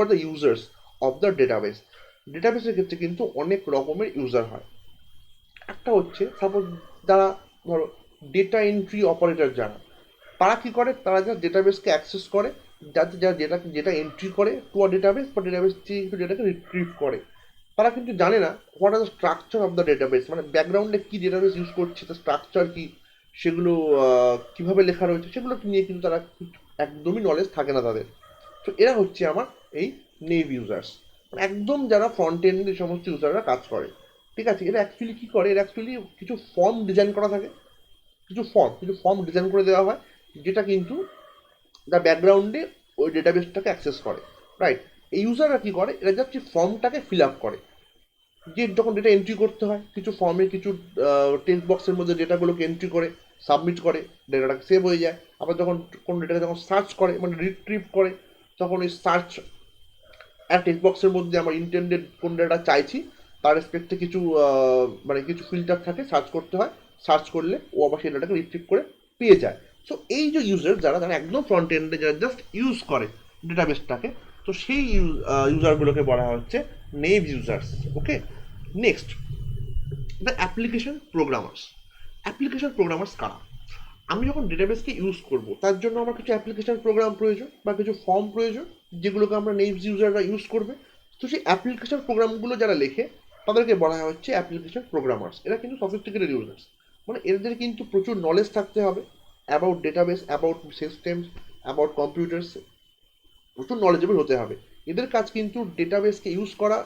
are the users of the database. ডেটাবেসের ক্ষেত্রে কিন্তু অনেক রকমের ইউজার হয়। একটা হচ্ছে সাপোজ যারা ধরো ডেটা এন্ট্রি অপারেটর, যারা তারা কী করে, তারা যা ডেটাবেসকে অ্যাক্সেস করে, যাতে যারা ডেটা এন্ট্রি করে টু আ ডেটাবেস বা ডেটাবেস থেকে কিন্তু ডেটাকে রিট্রিভ করে, তারা কিন্তু জানে না what are the structure of the database, মানে ব্যাকগ্রাউন্ডে কী ডেটাবেস ইউজ করছে, তার স্ট্রাকচার কী, সেগুলো কীভাবে লেখা রয়েছে, সেগুলো নিয়ে কিন্তু তারা একদমই নলেজ থাকে না তাদের। তো এরা হচ্ছে আমার এই নেভ ইউজার্স, একদম যারা ফ্রন্ট এন্ডে সমস্ত ইউজাররা কাজ করে। ঠিক আছে, এরা অ্যাকচুয়ালি কী করে, এরা অ্যাকচুয়ালি কিছু ফর্ম ডিজাইন করা থাকে, কিছু ফর্ম ডিজাইন করে দেওয়া হয়, যেটা কিন্তু দ্য ব্যাকগ্রাউন্ডে ওই ডেটাবেসটাকে অ্যাক্সেস করে, রাইট? এই ইউজাররা কী করে, এরা জাস্ট ফর্মটাকে ফিল আপ করে, যে যখন ডেটা এন্ট্রি করতে হয় কিছু ফর্মে কিছু টেক্সট বক্সের মধ্যে ডেটাগুলোকে এন্ট্রি করে সাবমিট করে, ডেটাটাকে সেভ হয়ে যায়। আবার যখন কোন ডেটাকে যখন সার্চ করে মানে রিট্রিভ করে, তখন ওই সার্চ আর টেক্সট বক্সের মধ্যে আমার ইন্টেন্ডেড কোন ডেটা চাইছি তার রেসপেক্টে কিছু মানে কিছু ফিল্টার থাকে, সার্চ করতে হয়, সার্চ করলে ও আবার সেই ডেটাকে রিট্রিভ করে পেয়ে যায়। সো এই যে ইউজার যারা যারা একদম ফ্রন্ট এন্ডে যারা জাস্ট ইউজ করে ডেটাবেসটাকে, তো সেই ইউজারগুলোকে বলা হচ্ছে naive users. Okay, next the application programmers কারা? আমি যখন ডেটাবেসকে ইউজ করব তার জন্য আমার কিছু অ্যাপ্লিকেশন প্রোগ্রাম প্রয়োজন বা কিছু ফর্ম প্রয়োজন, যেগুলোকে আমরা নেভ ইউজাররা ইউজ করবে। তো সেই অ্যাপ্লিকেশন প্রোগ্রামগুলো যারা লেখে তাদেরকে বলা হচ্ছে অ্যাপ্লিকেশন প্রোগ্রামার্স। এরা কিন্তু সফিস্টিকেটেড ইউজার্স, মানে এদের কিন্তু প্রচুর নলেজ থাকতে হবে about database, about systems, about computers, প্রচুর নলেজেবল হতে হবে। এদের কাজ কিন্তু ডেটাবেসকে ইউজ করা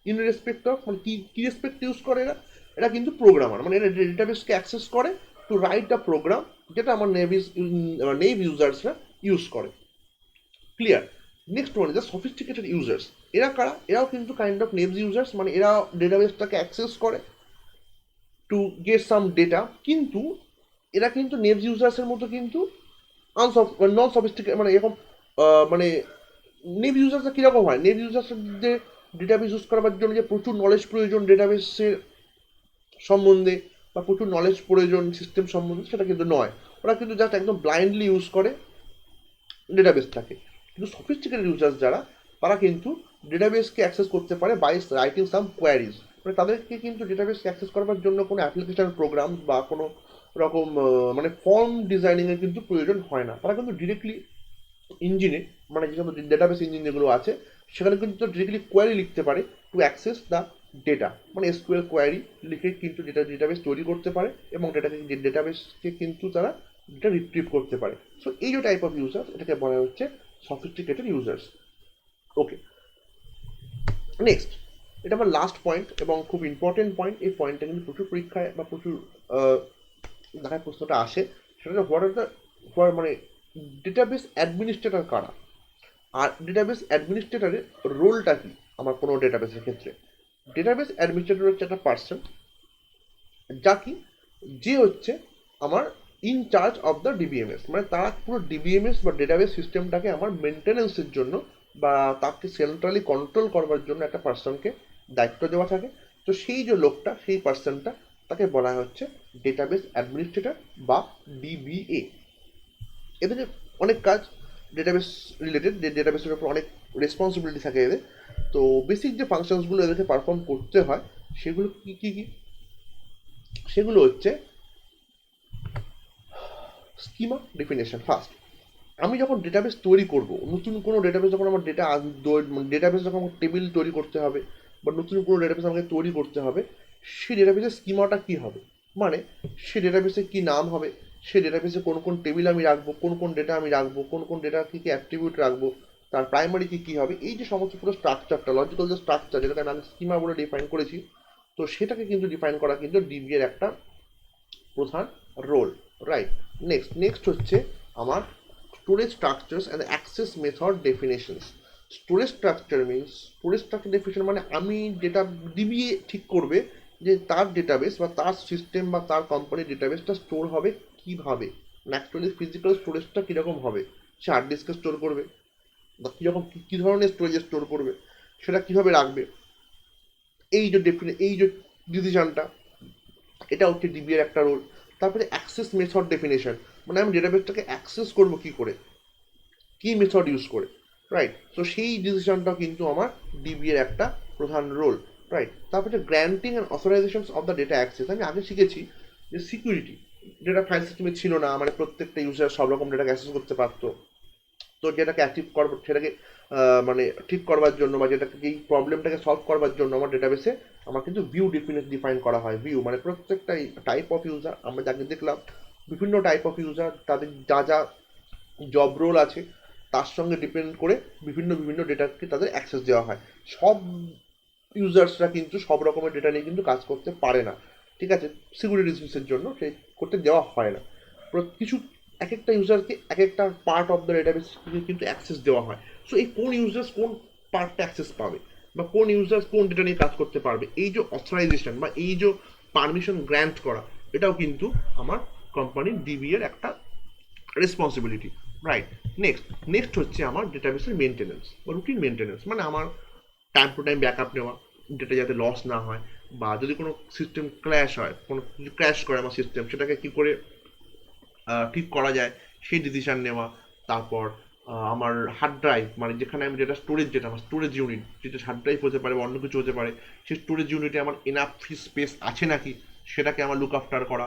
ইন রেসপেক্ট অফ, মানে কি রেসপেক্ট ইউজ করে এরা, এরা কিন্তু প্রোগ্রামার, মানে এরা ডেটাবেসকে অ্যাক্সেস করে টু রাইট আ প্রোগ্রাম, যেটা আমার নেভ ইউজার্সরা ইউজ করে। Clear? Next one is the sophisticated users. এরা কারা? এরাও কিন্তু কাইন্ড অফ নেভস ইউজার্স, মানে এরা ডেটাবেসটাকে অ্যাক্সেস করে টু গেট সাম ডেটা, কিন্তু এরা কিন্তু নেভস ইউজার্সের মতো কিন্তু নন সফিস্টিকেট, মানে এরকম মানে নেভ ইউজার্সরা কীরকম হয়, নেভ ইউজার্সদের ডেটাবেস ইউজ করার জন্য যে প্রচুর নলেজ প্রয়োজন ডেটাবেসের সম্বন্ধে, বা প্রচুর নলেজ প্রয়োজন সিস্টেম সম্বন্ধে, সেটা কিন্তু নয়। ওরা কিন্তু জাস্ট একদম ব্লাইন্ডলি ইউজ করে ডেটাবেসটাকে। কিন্তু সফিস্টিকেটেড ইউজার্স যারা, তারা কিন্তু ডেটাবেসকে অ্যাক্সেস করতে পারে বাই রাইটিং সাম কোয়ারিজ, মানে তাদেরকে কিন্তু ডেটাবেসকে অ্যাক্সেস করবার জন্য কোনো অ্যাপ্লিকেশন প্রোগ্রাম বা কোনো রকম মানে ফর্ম ডিজাইনিংয়ের কিন্তু প্রয়োজন হয় না। তারা কিন্তু ডিরেক্টলি ইঞ্জিনে, মানে যেসব ডেটাবেস ইঞ্জিন যেগুলো আছে, সেখানে কিন্তু ডিরেক্টলি কোয়ারি লিখতে পারে টু অ্যাক্সেস দ্য ডেটা, মানে এসকিউএল কোয়ারি লিখে কিন্তু ডেটাবেস তৈরি করতে পারে, এবং ডেটাবেসকে কিন্তু তারা ডেটা রিট্রিভ করতে পারে। সো এই যে টাইপ অফ ইউজার্স, এটাকে বলা হচ্ছে সফিস্টিকেটেড ইউজার্স। ওকে, নেক্সট, এটা আমার লাস্ট পয়েন্ট এবং খুব ইম্পর্টেন্ট পয়েন্ট। এই পয়েন্টটা কিন্তু প্রচুর পরীক্ষায় বা প্রচুর দেখায় প্রশ্নটা আসে। সেটা হচ্ছে হোয়াট আর দ্য মানে ডেটাবেস অ্যাডমিনিস্ট্রেটর কারা, আর ডেটাবেস অ্যাডমিনিস্ট্রেটরের রোলটা কি আমার কোনো ডেটাবেসের ক্ষেত্রে। ডেটাবেস অ্যাডমিনিস্ট্রেটর হচ্ছে একটা পার্সন, যা কি, যে হচ্ছে আমার ইনচার্জ অফ দ্য ডিবিএমএস, মানে তারা পুরো ডিবিএমএস বা ডেটাবেস সিস্টেমটাকে আমার মেনটেন্যান্সের জন্য বা তাকে সেন্ট্রালি কন্ট্রোল করবার জন্য একটা পার্সনকে দায়িত্ব দেওয়া থাকে। তো সেই যে লোকটা, সেই পার্সনটা, তাকে বলা হচ্ছে ডেটাবেস অ্যাডমিনিস্ট্রেটর বা ডিবিএ। এদের অনেক কাজ ডেটাবেস রিলেটেড, ডেটাবেসের উপর অনেক রেসপন্সিবিলিটি থাকে এদের। তো বেসিক যে ফাংশনসগুলো এদেরকে পারফর্ম করতে হয়, সেগুলো কী কী কী, সেগুলো হচ্ছে স্কিমা ডেফিনেশন। ফার্স্ট, আমি যখন ডেটাবেস তৈরি করব, নতুন কোনো ডেটাবেস যখন আমার ডেটাবেস যখন আমার টেবিল তৈরি করতে হবে, বা নতুন কোনো ডেটাবেস আমাকে তৈরি করতে হবে, সেই ডেটাবেসের স্কিমাটা কী হবে, মানে সেই ডেটাবেসে কী নাম হবে, সেই ডেটাবেসে কোন কোন টেবিল আমি রাখবো, কোন কোন ডেটা আমি রাখবো, কোন ডেটা কী কী অ্যাট্রিবিউট রাখবো, তার প্রাইমারি কী কী হবে, এই যে সমস্ত পুরো স্ট্রাকচারটা, লজিক্যাল যে স্ট্রাকচার, যেটাকে আমি স্কিমা বলে ডিফাইন করেছি, তো সেটাকে কিন্তু ডিফাইন করা কিন্তু ডিবি এর একটা প্রধান রোল। রাইট? নেক্সট হচ্ছে আমার storage structures and access method definitions. Storage structure definition মানে আমি যেটা ডিবিএ ঠিক করবে যে তার ডেটাবেস বা তার সিস্টেম বা তার কোম্পানির ডেটাবেসটা স্টোর হবে কীভাবে, মানে অ্যাকচুয়ালি ফিজিক্যাল স্টোরেজটা কীরকম হবে, সে হার্ড ডিস্কে স্টোর করবে বা কীরকম কী ধরনের স্টোরেজে স্টোর করবে, সেটা কীভাবে রাখবে, এই যে ডিসিশনটা, এটা হচ্ছে ডিবি এর একটা রোল। তারপরে অ্যাক্সেস মেথড ডেফিনেশন, মানে আমি ডেটাবেসটাকে অ্যাক্সেস করবো কী করে, কি মেথড ইউজ করে। রাইট? তো সেই ডিসিশনটা কিন্তু আমার ডিবি এর একটা প্রধান রোল। রাইট? তারপরে granting and authorisations of the data access. আমি আগে শিখেছি যে সিকিউরিটি, ডেটা ফাইল সিস্টেমে ছিল না, মানে প্রত্যেকটা ইউজার সব রকম ডেটাকে অ্যাক্সেস করতে পারতো। তো যেটাকে অ্যাক্টিভ করবো, সেটাকে মানে ঠিক করবার জন্য বা যেটাকে এই প্রবলেমটাকে সলভ করবার জন্য আমার ডেটাবেসে আমার কিন্তু ভিউ ডিফাইন করা হয়। ভিউ মানে প্রত্যেকটা টাইপ অফ ইউজার, আমরা যাকে দেখলাম বিভিন্ন টাইপ অফ ইউজার, তাদের যা যা জব রোল আছে, তার সঙ্গে ডিপেন্ড করে বিভিন্ন বিভিন্ন ডেটাকে তাদের অ্যাক্সেস দেওয়া হয়। সব ইউজার্সরা কিন্তু সব রকমের ডেটা নিয়ে কিন্তু কাজ করতে পারে না, ঠিক আছে, সিকিউরিটি রিজনসের জন্য সেই করতে দেওয়া হয় না। কিছু এক একটা ইউজারকে এক একটা পার্ট অফ দ্য ডেটাবেস কিন্তু অ্যাক্সেস দেওয়া হয়। সো এই কোন ইউজার্স কোন পার্টটা অ্যাক্সেস পাবে বা কোন ইউজার্স কোন ডেটা নিয়ে কাজ করতে পারবে, এই যে অথরাইজেশন বা এই যে পারমিশন গ্র্যান্ট করা, এটাও কিন্তু আমার কোম্পানির ডিবি এর একটা রেসপন্সিবিলিটি। রাইট? নেক্সট হচ্ছে আমার ডেটাবেসের মেনটেন্যান্স বা রুটিন মেনটেন্যান্স, মানে আমার টাইম টু টাইম ব্যাকআপ নেওয়া, ডেটা যাতে লস না হয়, বা যদি কোনো সিস্টেম ক্র্যাশ হয়, কোনো কিছু ক্র্যাশ করে আমার সিস্টেম, সেটাকে কী করে ঠিক করা যায় সেই ডিসিশান নেওয়া। তারপর আমার হার্ড ড্রাইভ, মানে যেখানে আমি যেটা স্টোরেজ, যেটা আমার স্টোরেজ ইউনিট, যেটা হার্ড ড্রাইভ হতে পারে বা অন্য কিছু হতে পারে, সেই স্টোরেজ ইউনিটে আমার এনাফ স্পেস আছে নাকি, সেটাকে আমার লুক আফটার করা।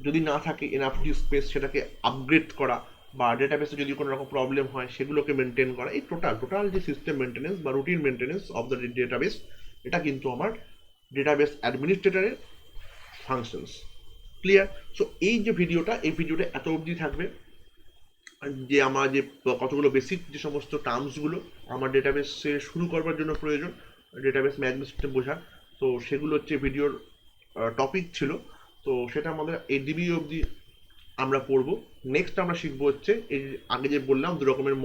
যদি না থাকে এনাফ স্পেস, সেটাকে আপগ্রেড করা, বা ডেটাবেসে যদি কোনো রকম প্রবলেম হয় সেগুলোকে মেনটেন করা। এই টোটাল যে সিস্টেম মেনটেন্যান্স বা routine maintenance of the database, এটা কিন্তু আমার ডেটাবেস অ্যাডমিনিস্ট্রেটরের ফাংশনস। ক্লিয়ার? সো এই যে ভিডিওটা, এই ভিডিওটা এত অবধি থাকবে যে আমার যে কতগুলো বেসিক যে সমস্ত টার্মসগুলো আমার ডেটাবেসে শুরু করবার জন্য প্রয়োজন, ডেটাবেস ম্যানেজমেন্ট সিস্টেম বোঝা, তো সেগুলো হচ্ছে ভিডিওর টপিক ছিল। তো সেটা আমাদের এই ডিবি অবধি আমরা পড়বো। নেক্সট আমরা শিখবো হচ্ছে এই আগে যে বললাম দু রকমের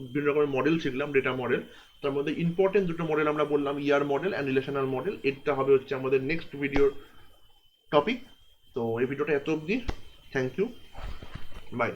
বিভিন্ন রকমের মডেল শিখলাম, ডেটা মডেল। তার মধ্যে ইম্পর্টেন্ট দুটো মডেল আমরা বললাম, ইয়ার মডেল অ্যান্ড রিলেশনাল মডেল। এটা হবে হচ্ছে আমাদের নেক্সট ভিডিওর টপিক। তো এই ভিডিওটা এত অবধি, থ্যাংক ইউ, বাই।